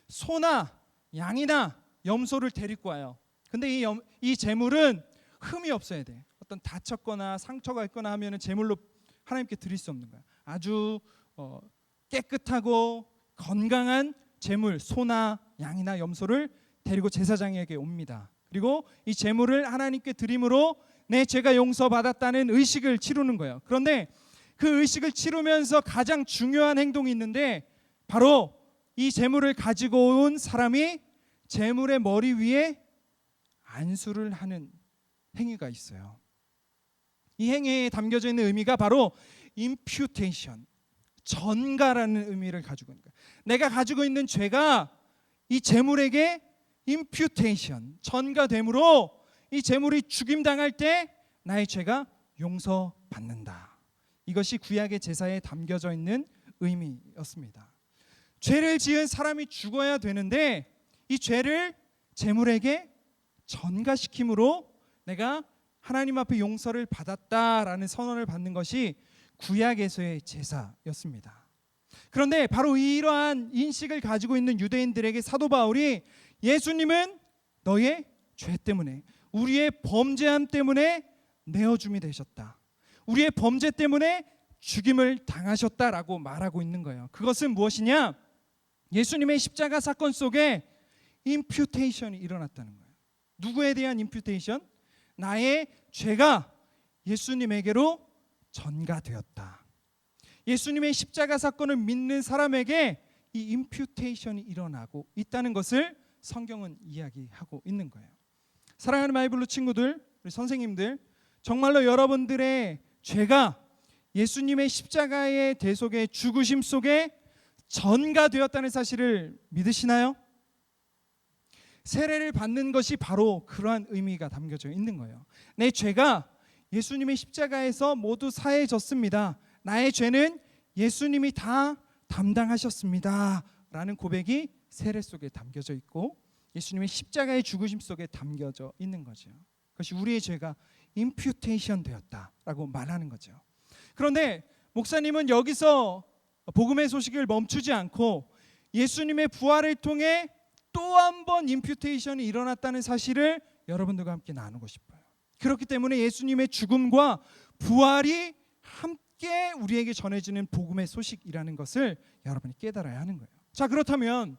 소나 양이나 염소를 데리고 와요. 근데 이 제물은 흠이 없어야 돼. 어떤 다쳤거나 상처가 있거나 하면은 제물로 하나님께 드릴 수 없는 거야. 아주 깨끗하고 건강한 제물, 소나 양이나 염소를 데리고 제사장에게 옵니다. 그리고 이 제물을 하나님께 드림으로 내 죄가 용서받았다는 의식을 치르는 거예요. 그런데 그 의식을 치르면서 가장 중요한 행동이 있는데, 바로 이 제물을 가지고 온 사람이 제물의 머리 위에 안수를 하는 행위가 있어요. 이 행위에 담겨져 있는 의미가 바로 imputation, 전가라는 의미를 가지고 있는 거예요. 내가 가지고 있는 죄가 이 제물에게 imputation, 전가됨으로 이 제물이 죽임당할 때 나의 죄가 용서받는다. 이것이 구약의 제사에 담겨져 있는 의미였습니다. 죄를 지은 사람이 죽어야 되는데 이 죄를 제물에게 전가시킴으로 내가 하나님 앞에 용서를 받았다라는 선언을 받는 것이 구약에서의 제사였습니다. 그런데 바로 이러한 인식을 가지고 있는 유대인들에게 사도 바울이 예수님은 너의 죄 때문에, 우리의 범죄함 때문에 내어줌이 되셨다, 우리의 범죄 때문에 죽임을 당하셨다라고 말하고 있는 거예요. 그것은 무엇이냐? 예수님의 십자가 사건 속에 imputation이 일어났다는 거예요. 누구에 대한 imputation? 나의 죄가 예수님에게로 전가되었다. 예수님의 십자가 사건을 믿는 사람에게 이 imputation이 일어나고 있다는 것을 성경은 이야기하고 있는 거예요. 사랑하는 마이블루 친구들, 우리 선생님들, 정말로 여러분들의 죄가 예수님의 십자가의 대속의 죽으심 속에 전가되었다는 사실을 믿으시나요? 세례를 받는 것이 바로 그러한 의미가 담겨져 있는 거예요. 내 죄가 예수님의 십자가에서 모두 사해졌습니다. 나의 죄는 예수님이 다 담당하셨습니다 라는 고백이 세례 속에 담겨져 있고 예수님의 십자가의 죽으심 속에 담겨져 있는 거죠. 그것이 우리의 죄가 임퓨테이션 되었다라고 말하는 거죠. 그런데 목사님은 여기서 복음의 소식을 멈추지 않고 예수님의 부활을 통해 또 한 번 임퓨테이션이 일어났다는 사실을 여러분들과 함께 나누고 싶어요. 그렇기 때문에 예수님의 죽음과 부활이 함께 우리에게 전해지는 복음의 소식이라는 것을 여러분이 깨달아야 하는 거예요. 자, 그렇다면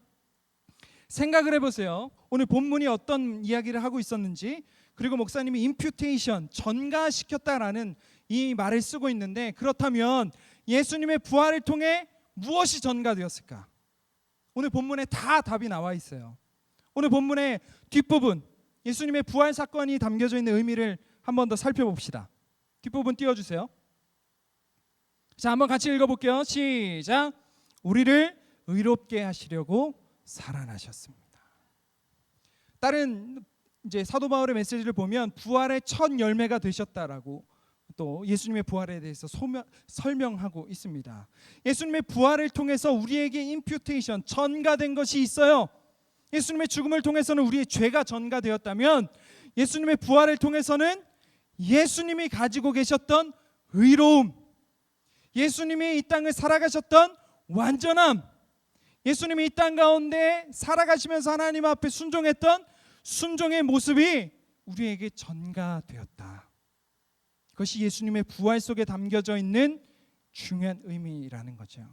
생각을 해보세요. 오늘 본문이 어떤 이야기를 하고 있었는지, 그리고 목사님이 임퓨테이션, 전가시켰다라는 이 말을 쓰고 있는데, 그렇다면 예수님의 부활을 통해 무엇이 전가되었을까? 오늘 본문에 다 답이 나와 있어요. 오늘 본문의 뒷부분, 예수님의 부활 사건이 담겨져 있는 의미를 한 번 더 살펴봅시다. 뒷부분 띄워주세요. 자, 한번 같이 읽어볼게요. 시작. 우리를 의롭게 하시려고 살아나셨습니다. 다른 이제 사도 바울의 메시지를 보면 부활의 첫 열매가 되셨다라고 또 예수님의 부활에 대해서 설명하고 있습니다. 예수님의 부활을 통해서 우리에게 임퓨테이션, 전가된 것이 있어요. 예수님의 죽음을 통해서는 우리의 죄가 전가되었다면 예수님의 부활을 통해서는 예수님이 가지고 계셨던 의로움, 예수님이 이 땅을 살아가셨던 완전함, 예수님이 이 땅 가운데 살아가시면서 하나님 앞에 순종했던 순종의 모습이 우리에게 전가되었다. 그것이 예수님의 부활 속에 담겨져 있는 중요한 의미라는 거죠.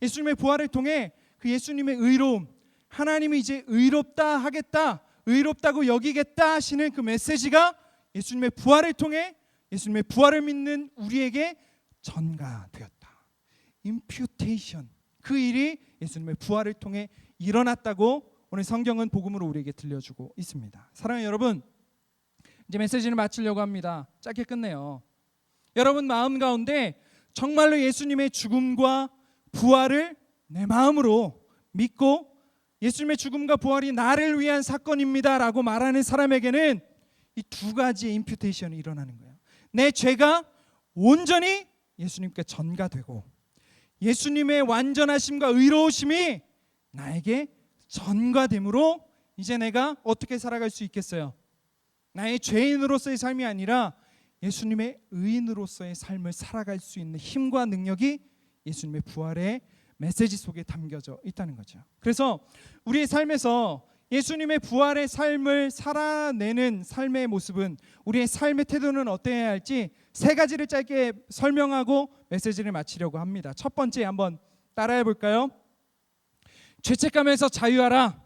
예수님의 부활을 통해 그 예수님의 의로움, 하나님이 이제 의롭다 하겠다, 의롭다고 여기겠다 하시는 그 메시지가 예수님의 부활을 통해 예수님의 부활을 믿는 우리에게 전가되었다. 임퓨테이션, 그 일이 예수님의 부활을 통해 일어났다고 오늘 성경은 복음으로 우리에게 들려주고 있습니다. 사랑하는 여러분, 이제 메시지를 마치려고 합니다. 짧게 끝내요. 여러분 마음 가운데 정말로 예수님의 죽음과 부활을 내 마음으로 믿고 예수님의 죽음과 부활이 나를 위한 사건입니다 라고 말하는 사람에게는 이 두 가지의 임퓨테이션이 일어나는 거예요. 내 죄가 온전히 예수님께 전가되고 예수님의 완전하심과 의로우심이 나에게 전가됨으로 이제 내가 어떻게 살아갈 수 있겠어요? 나의 죄인으로서의 삶이 아니라 예수님의 의인으로서의 삶을 살아갈 수 있는 힘과 능력이 예수님의 부활의 메시지 속에 담겨져 있다는 거죠. 그래서 우리의 삶에서 예수님의 부활의 삶을 살아내는 삶의 모습은, 우리의 삶의 태도는 어때야 할지 세 가지를 짧게 설명하고 메시지를 마치려고 합니다. 첫 번째 한번 따라해 볼까요? 죄책감에서 자유하라.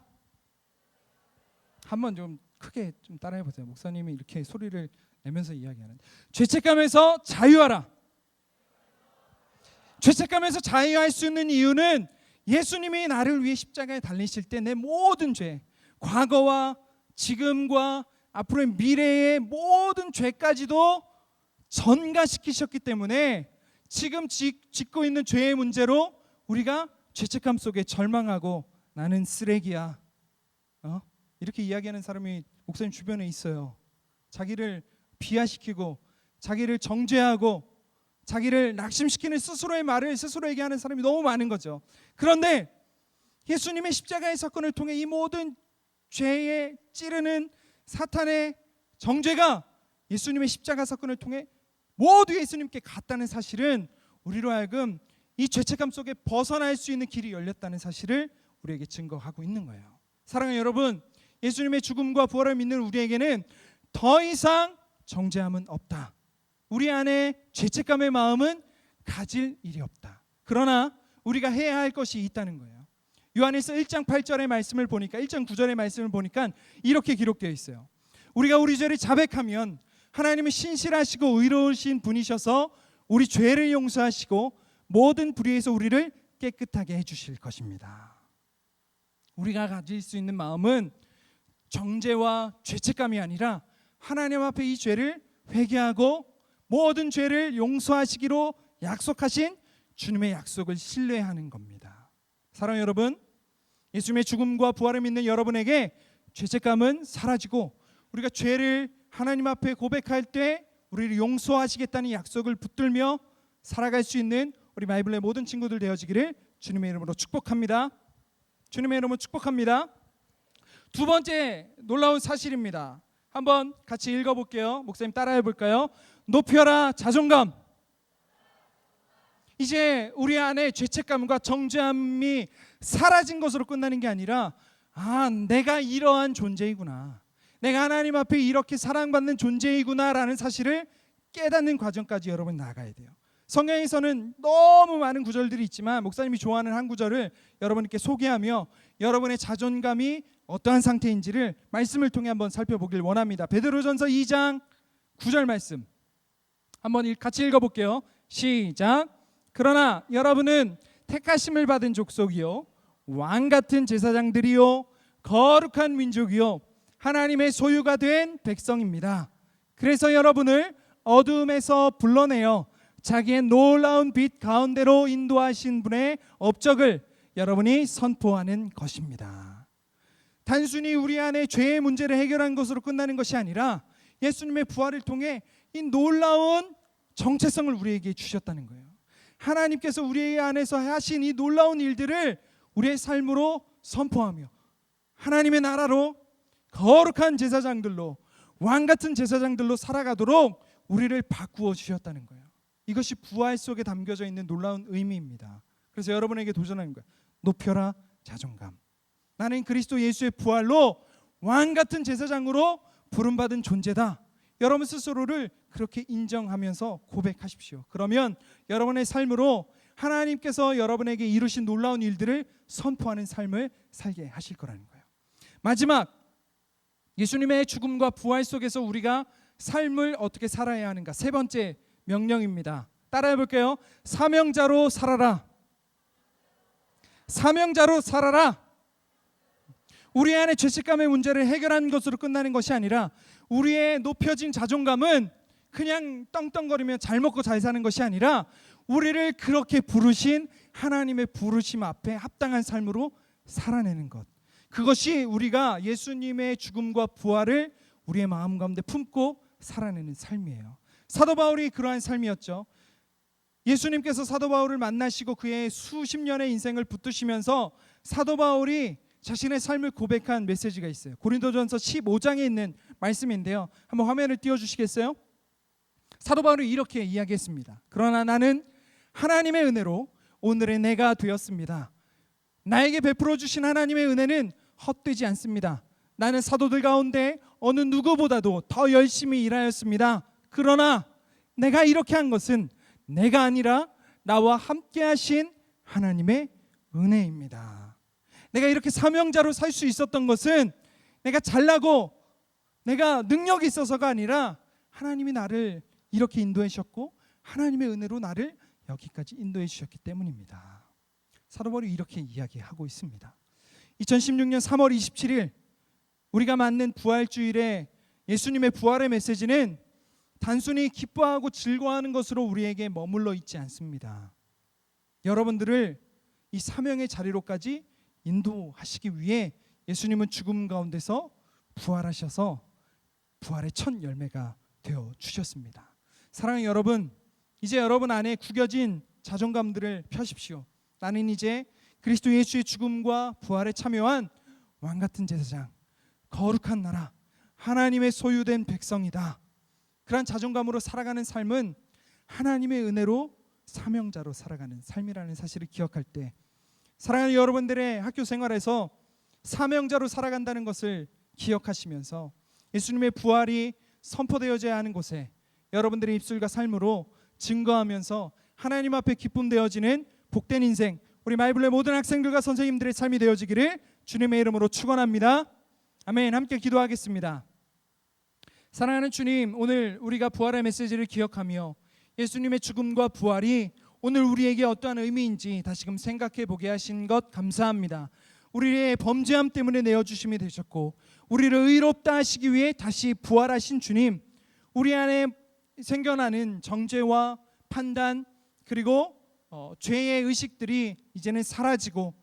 한번 좀 크게 좀 따라해 보세요. 목사님이 이렇게 소리를 내면서 이야기하는, 죄책감에서 자유하라. 죄책감에서 자유할 수 있는 이유는 예수님이 나를 위해 십자가에 달리실 때 내 모든 죄, 과거와 지금과 앞으로의 미래의 모든 죄까지도 전가시키셨기 때문에 지금 짓고 있는 죄의 문제로 우리가 죄책감 속에 절망하고 나는 쓰레기야, 이렇게 이야기하는 사람이 목사님 주변에 있어요. 자기를 비하시키고 자기를 정죄하고 자기를 낙심시키는 스스로의 말을 스스로에게 하는 사람이 너무 많은 거죠. 그런데 예수님의 십자가의 사건을 통해 이 모든 죄에 찌르는 사탄의 정죄가 예수님의 십자가 사건을 통해 모두 예수님께 갔다는 사실은 우리로 하여금 이 죄책감 속에 벗어날 수 있는 길이 열렸다는 사실을 우리에게 증거하고 있는 거예요. 사랑하는 여러분, 예수님의 죽음과 부활을 믿는 우리에게는 더 이상 정죄함은 없다. 우리 안에 죄책감의 마음은 가질 일이 없다. 그러나 우리가 해야 할 것이 있다는 거예요. 요한일서 1장 8절의 말씀을 보니까, 1장 9절의 말씀을 보니까 이렇게 기록되어 있어요. 우리가 우리 죄를 자백하면 하나님은 신실하시고 의로우신 분이셔서 우리 죄를 용서하시고 모든 불의에서 우리를 깨끗하게 해주실 것입니다. 우리가 가질 수 있는 마음은 정죄와 죄책감이 아니라 하나님 앞에 이 죄를 회개하고 모든 죄를 용서하시기로 약속하신 주님의 약속을 신뢰하는 겁니다. 사랑하는 여러분, 예수님의 죽음과 부활을 믿는 여러분에게 죄책감은 사라지고 우리가 죄를 하나님 앞에 고백할 때 우리를 용서하시겠다는 약속을 붙들며 살아갈 수 있는 우리 바이블의 모든 친구들 되어지기를 주님의 이름으로 축복합니다. 주님의 이름으로 축복합니다. 두 번째 놀라운 사실입니다. 한번 같이 읽어볼게요. 목사님 따라해 볼까요? 높여라 자존감. 이제 우리 안에 죄책감과 정죄함이 사라진 것으로 끝나는 게 아니라 내가 이러한 존재이구나, 내가 하나님 앞에 이렇게 사랑받는 존재이구나 라는 사실을 깨닫는 과정까지 여러분 나가야 돼요. 성경에서는 너무 많은 구절들이 있지만 목사님이 좋아하는 한 구절을 여러분께 소개하며 여러분의 자존감이 어떠한 상태인지를 말씀을 통해 한번 살펴보길 원합니다. 베드로전서 2장 9절 말씀 한번 같이 읽어볼게요. 시작. 그러나 여러분은 택하심을 받은 족속이요 왕같은 제사장들이요 거룩한 민족이요 하나님의 소유가 된 백성입니다. 그래서 여러분을 어두움에서 불러내어 자기의 놀라운 빛 가운데로 인도하신 분의 업적을 여러분이 선포하는 것입니다. 단순히 우리 안에 죄의 문제를 해결한 것으로 끝나는 것이 아니라 예수님의 부활을 통해 이 놀라운 정체성을 우리에게 주셨다는 거예요. 하나님께서 우리 안에서 하신 이 놀라운 일들을 우리의 삶으로 선포하며 하나님의 나라로 거룩한 제사장들로 왕같은 제사장들로 살아가도록 우리를 바꾸어 주셨다는 거예요. 이것이 부활 속에 담겨져 있는 놀라운 의미입니다. 그래서 여러분에게 도전하는 거예요. 높여라 자존감. 나는 그리스도 예수의 부활로 왕같은 제사장으로 부름받은 존재다. 여러분 스스로를 그렇게 인정하면서 고백하십시오. 그러면 여러분의 삶으로 하나님께서 여러분에게 이루신 놀라운 일들을 선포하는 삶을 살게 하실 거라는 거예요. 마지막, 예수님의 죽음과 부활 속에서 우리가 삶을 어떻게 살아야 하는가, 세 번째 명령입니다. 따라해 볼게요. 사명자로 살아라. 사명자로 살아라. 우리 안에 죄책감의 문제를 해결하는 것으로 끝나는 것이 아니라 우리의 높여진 자존감은 그냥 떵떵거리며 잘 먹고 잘 사는 것이 아니라 우리를 그렇게 부르신 하나님의 부르심 앞에 합당한 삶으로 살아내는 것, 그것이 우리가 예수님의 죽음과 부활을 우리의 마음 가운데 품고 살아내는 삶이에요. 사도 바울이 그러한 삶이었죠. 예수님께서 사도 바울을 만나시고 그의 수십 년의 인생을 붙드시면서 사도 바울이 자신의 삶을 고백한 메시지가 있어요. 고린도전서 15장에 있는 말씀인데요. 한번 화면을 띄워주시겠어요? 사도 바울이 이렇게 이야기했습니다. 그러나 나는 하나님의 은혜로 오늘의 내가 되었습니다. 나에게 베풀어 주신 하나님의 은혜는 헛되지 않습니다. 나는 사도들 가운데 어느 누구보다도 더 열심히 일하였습니다. 그러나 내가 이렇게 한 것은 내가 아니라 나와 함께 하신 하나님의 은혜입니다. 내가 이렇게 사명자로 살 수 있었던 것은 내가 잘나고 내가 능력이 있어서가 아니라 하나님이 나를 이렇게 인도해 주셨고 하나님의 은혜로 나를 여기까지 인도해 주셨기 때문입니다. 사도 바울이 이렇게 이야기하고 있습니다. 2016년 3월 27일 우리가 맞는 부활주일에 예수님의 부활의 메시지는 단순히 기뻐하고 즐거워하는 것으로 우리에게 머물러 있지 않습니다. 여러분들을 이 사명의 자리로까지 인도하시기 위해 예수님은 죽음 가운데서 부활하셔서 부활의 첫 열매가 되어 주셨습니다. 사랑하는 여러분, 이제 여러분 안에 구겨진 자존감들을 펴십시오. 나는 이제 그리스도 예수의 죽음과 부활에 참여한 왕같은 제사장, 거룩한 나라, 하나님의 소유된 백성이다. 그런 자존감으로 살아가는 삶은 하나님의 은혜로 사명자로 살아가는 삶이라는 사실을 기억할 때, 사랑하는 여러분들의 학교 생활에서 사명자로 살아간다는 것을 기억하시면서 예수님의 부활이 선포되어져야 하는 곳에 여러분들의 입술과 삶으로 증거하면서 하나님 앞에 기쁨 되어지는 복된 인생, 우리 마이블의 모든 학생들과 선생님들의 삶이 되어지기를 주님의 이름으로 축원합니다. 아멘. 함께 기도하겠습니다. 사랑하는 주님, 오늘 우리가 부활의 메시지를 기억하며 예수님의 죽음과 부활이 오늘 우리에게 어떠한 의미인지 다시금 생각해 보게 하신 것 감사합니다. 우리의 범죄함 때문에 내어주심이 되셨고 우리를 의롭다 하시기 위해 다시 부활하신 주님, 우리 안에 생겨나는 정죄와 판단 그리고 죄의 의식들이 이제는 사라지고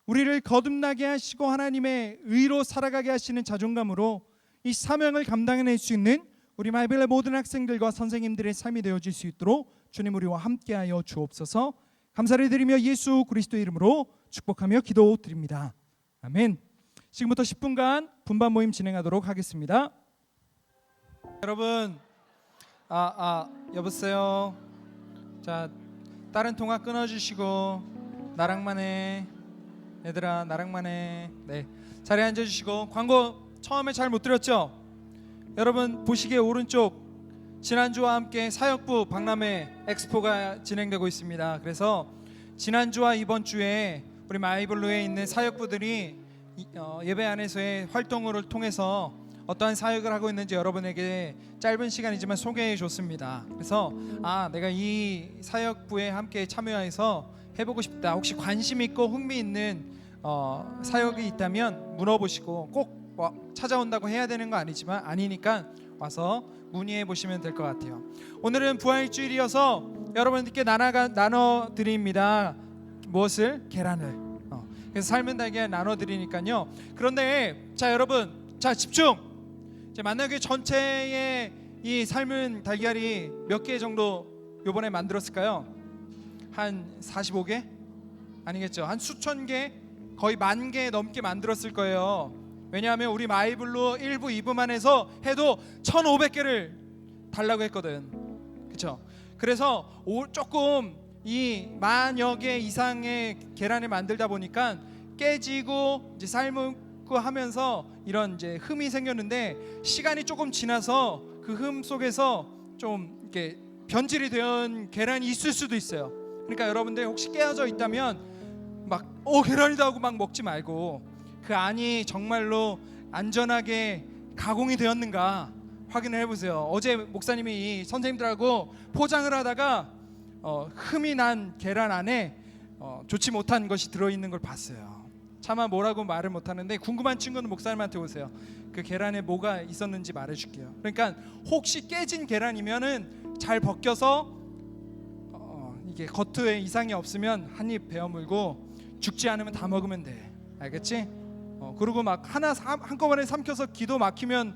우리를 거듭나게 하시고 하나님의 의로 살아가게 하시는 자존감으로 이 사명을 감당해낼 수 있는 우리 마이블의 모든 학생들과 선생님들의 삶이 되어질 수 있도록 주님 우리와 함께하여 주옵소서. 감사를 드리며 예수 그리스도의 이름으로 축복하며 기도드립니다. 아멘. 지금부터 10분간 분반 모임 진행하도록 하겠습니다. 여러분, 여보세요. 자, 다른 통화 끊어주시고 나랑만 해. 얘들아, 나랑만 해. 네, 자리에 앉아주시고. 광고 처음에 잘 못 들었죠? 여러분 보시기에 오른쪽 지난주와 함께 사역부 박람회 엑스포가 진행되고 있습니다. 그래서 지난주와 이번 주에 우리 마이블루에 있는 사역부들이 예배 안에서의 활동을 통해서 어떠한 사역을 하고 있는지 여러분에게 짧은 시간이지만 소개해 줬습니다. 그래서 내가 이 사역부에 함께 참여해서 해보고 싶다, 혹시 관심 있고 흥미 있는 사역이 있다면 물어보시고 꼭 찾아온다고 해야 되는 거 아니니까 와서 문의해 보시면 될 것 같아요. 오늘은 부활주일이어서 여러분들께 나눠 드립니다. 무엇을? 계란을. 그래서 삶은 달걀 나눠 드리니까요. 그런데 자, 여러분, 자, 집중. 만나교회 전체의 이 삶은 달걀이 몇 개 정도 요번에 만들었을까요? 한 45개? 아니겠죠. 한 수천 개, 거의 10,000개 넘게 만들었을 거예요. 왜냐하면 우리 마이블루 1부 2부만 해서 해도 1,500개를 달라고 했거든. 그렇죠? 그래서 조금 이 10,000여 개 이상의 계란을 만들다 보니까 깨지고 이제 삶고 하면서 이런 이제 흠이 생겼는데, 시간이 조금 지나서 그 흠 속에서 좀 이렇게 변질이 된 계란이 있을 수도 있어요. 그러니까 여러분들 혹시 깨어져 있다면 막 계란이다 하고 막 먹지 말고 그 안이 정말로 안전하게 가공이 되었는가 확인을 해보세요. 어제 목사님이 이 선생님들하고 포장을 하다가 흠이 난 계란 안에 좋지 못한 것이 들어있는 걸 봤어요. 차마 뭐라고 말을 못하는데 궁금한 친구는 목사님한테 오세요. 그 계란에 뭐가 있었는지 말해줄게요. 그러니까 혹시 깨진 계란이면은 잘 벗겨서 이게 겉에 이상이 없으면 한 입 베어 물고 죽지 않으면 다 먹으면 돼. 알겠지? 그리고 막 하나 한꺼번에 삼켜서 기도 막히면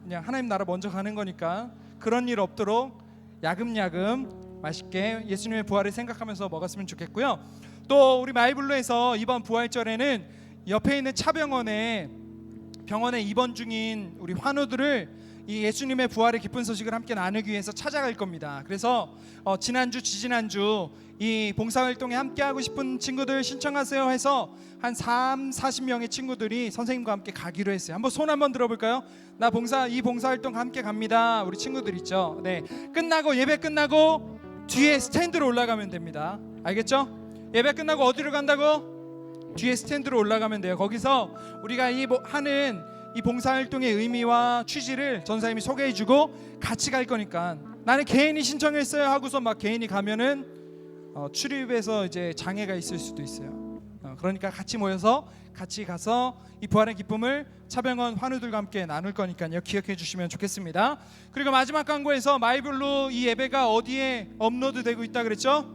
그냥 하나님 나라 먼저 가는 거니까 그런 일 없도록 야금야금 맛있게 예수님의 부활을 생각하면서 먹었으면 좋겠고요. 또 우리 마이블루에서 이번 부활절에는 옆에 있는 차병원에 병원에 입원 중인 우리 환우들을 이 예수님의 부활의 기쁜 소식을 함께 나누기 위해서 찾아갈 겁니다. 그래서 지난주 지지난주 이 봉사활동에 함께 하고 싶은 친구들 신청하세요 해서 한 40명의 친구들이 선생님과 함께 가기로 했어요. 한번 손 한번 들어볼까요? 나 이 봉사활동 함께 갑니다. 우리 친구들 있죠? 네, 끝나고 예배 끝나고 뒤에 스탠드로 올라가면 됩니다. 알겠죠? 예배 끝나고 어디로 간다고? 뒤에 스탠드로 올라가면 돼요. 거기서 우리가 하는 이 봉사활동의 의미와 취지를 전사님이 소개해주고 같이 갈 거니까, 나는 개인이 신청했어요 하고서 막 개인이 가면은 출입에서 이제 장애가 있을 수도 있어요. 그러니까 같이 모여서 같이 가서 이 부활의 기쁨을 차병원 환우들과 함께 나눌 거니까요. 기억해 주시면 좋겠습니다. 그리고 마지막 광고에서 마이블루 이 예배가 어디에 업로드되고 있다 그랬죠?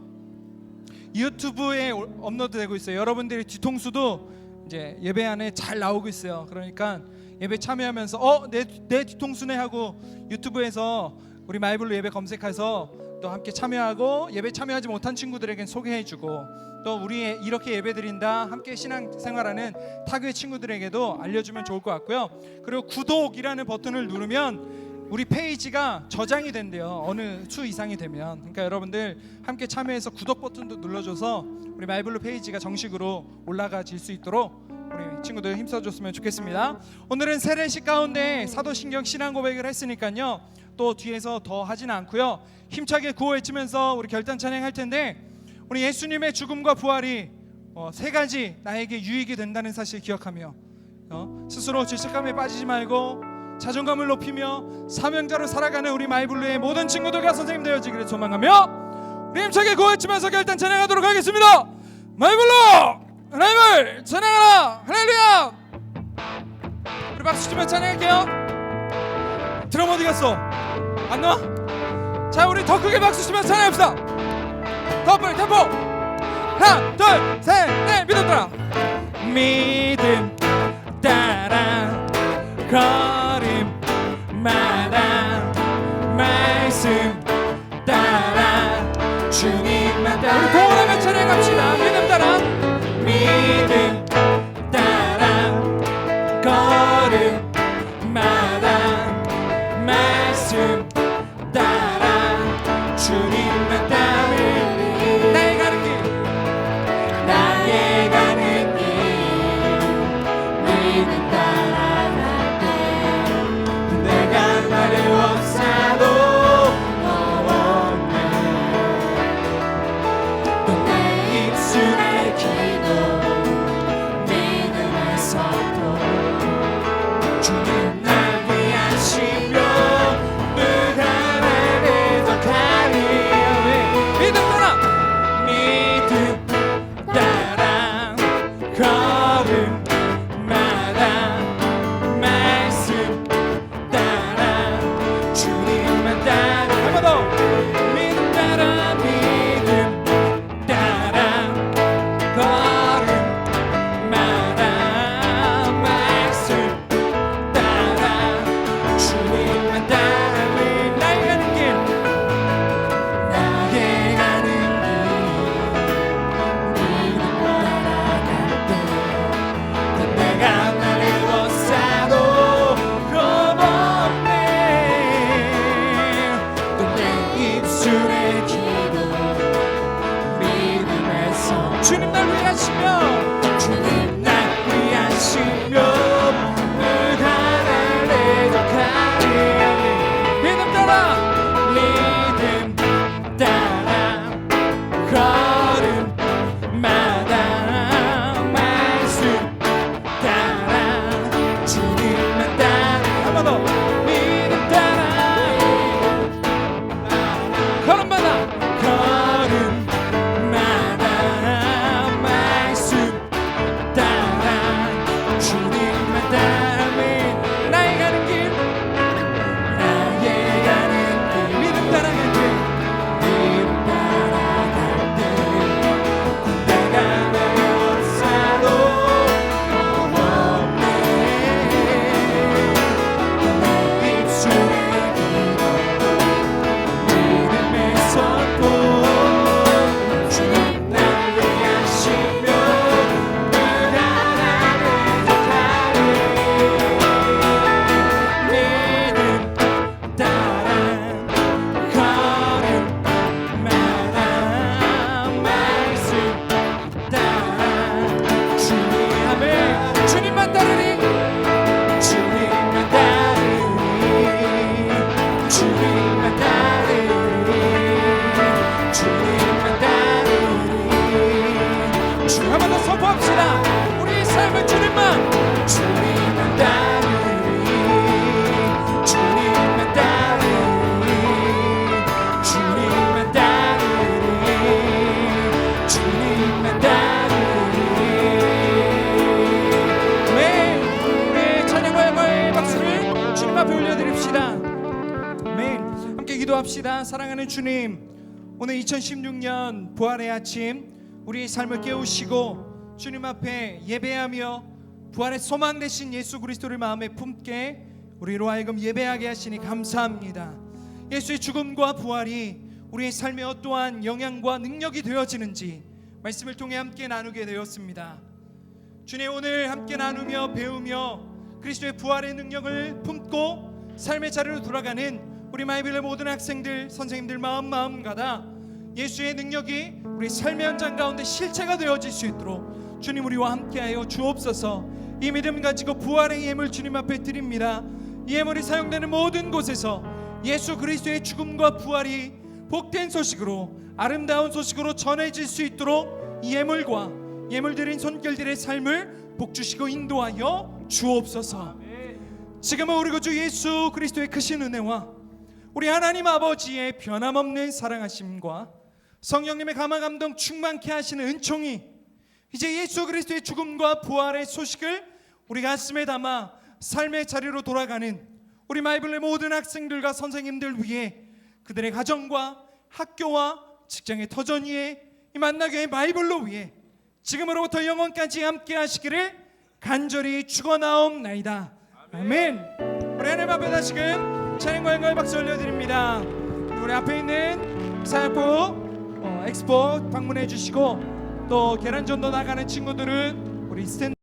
유튜브에 업로드되고 있어요. 여러분들의 뒤통수도 이제 예배 안에 잘 나오고 있어요. 그러니까 예배 참여하면서 내 뒤통수네 하고 유튜브에서 우리 마이블루 예배 검색해서 또 함께 참여하고, 예배 참여하지 못한 친구들에겐 소개해주고, 또 우리 이렇게 예배드린다 함께 신앙생활하는 타교의 친구들에게도 알려주면 좋을 것 같고요. 그리고 구독이라는 버튼을 누르면 우리 페이지가 저장이 된대요. 어느 수 이상이 되면. 그러니까 여러분들 함께 참여해서 구독 버튼도 눌러줘서 우리 마이블루 페이지가 정식으로 올라가질 수 있도록 우리 친구들 힘써줬으면 좋겠습니다. 오늘은 세례식 가운데 사도신경 신앙 고백을 했으니까요. 또 뒤에서 더 하지는 않고요. 힘차게 구호 외치면서 우리 결단 찬양할 텐데, 우리 예수님의 죽음과 부활이 세 가지 나에게 유익이 된다는 사실 기억하며 스스로 죄책감에 빠지지 말고 자존감을 높이며 사명자로 살아가는 우리 마이블루의 모든 친구들과 선생님 되어지기를 소망하며 우리 힘차게 구호 외치면서 결단 찬양하도록 하겠습니다. 마이블루 하나님을 찬양하라. 할렐루야. 우리 박수 치면 찬양할게요. 드럼 어디 갔어? 안 나와? 자, 우리 더 크게 박수 치면 찬양합시다. 더 빨리 템포. 하나 둘 셋 넷. 믿음 따라. 믿음 따라 걸음마다 말씀 따라 주님만 따라. 우리 동원하며 찬양합시다. 믿음 따라. 믿음 따라 걸음마다 말씀 따라 주님만 따라. 나의 가는 길 나의 가는 길 믿음 따라갈 때 내가 말을 없사도 없네. 또 내 입술의 기도 믿음의 선포 주님 날 위하시며 늘 하늘을 더 가리. 믿음 따라 믿음 따라 걸음마다 말씀 따라 주님만 따라. 한 번 더. 믿음 따라 믿음 따라 걸음마다 말씀 따라 주님만 따라. 나의 가는 길 나의 가는 길 믿음 따라갈 때 내가 나를 벗어도 겁없네. 또 내 입술의 기도 믿음의 선 주님 날 위하시며 주님 날 위하시며 늘 하늘을 더 가리. 믿음 따라 믿음 따라 걸음마다 말씀 따라 주님만 따라. 한 번 더. 믿음 따라 걸음마다 걸음마다 말씀 따라 주님만 따라. 나의 가는 길 나의 가는 길 믿음 따라갈 때 믿음 따라갈 때 내가 너를 없사도 없네. 내 입술의 기도 믿음의 선포 주님 날 위하시며 늘 하나를 더 가리. 믿음 따라 걸음마다 말씀 따라 주님. 아멘. 주님만 따르리 주님만 따르리 주님만 따르리 주님만 따르리. 주 한 번 더 선포합시다. 우리 삶은 주님만 따르리 주님만 따르리 주님만 따르리 주님만 따르리. 네, 우리 찬양과 영광의 박수를 주님 앞에 올려드립시다. 아멘. 함께 기도합시다. 사랑하는 주님, 오늘 2016년 부활의 아침 우리의 삶을 깨우시고 주님 앞에 예배하며 부활의 소망 되신 예수 그리스도를 마음에 품게 우리로 하여금 예배하게 하시니 감사합니다. 예수의 죽음과 부활이 우리의 삶에 어떠한 영향과 능력이 되어지는지 말씀을 통해 함께 나누게 되었습니다. 주님, 오늘 함께 나누며 배우며 그리스도의 부활의 능력을 품고 삶의 자리로 돌아가는 우리 마이빌의 모든 학생들, 선생님들 마음마다 예수의 능력이 우리 삶의 현장 가운데 실체가 되어질 수 있도록 주님 우리와 함께하여 주옵소서. 이 믿음 가지고 부활의 예물 주님 앞에 드립니다. 이 예물이 사용되는 모든 곳에서 예수 그리스도의 죽음과 부활이 복된 소식으로, 아름다운 소식으로 전해질 수 있도록 이 예물과 예물 드린 손길들의 삶을 복주시고 인도하여 주옵소서. 지금은 우리 구주 예수 그리스도의 크신 은혜와 우리 하나님 아버지의 변함없는 사랑하심과 성령님의 감화 감동 충만케 하시는 은총이 이제 예수 그리스도의 죽음과 부활의 소식을 우리 가슴에 담아 삶의 자리로 돌아가는 우리 마이블의 모든 학생들과 선생님들 위해, 그들의 가정과 학교와 직장의 터전 위에, 이 만나교회 마이블로 위해 지금으로부터 영원까지 함께 하시기를 간절히 축원하옵나이다. 아멘. 우리 하나님 앞에 다시금 찬양과 영광의 박수 올려드립니다. 우리 앞에 있는 사역부 엑스포 방문해 주시고, 또 계란전도 나가는 친구들은 우리 스탠드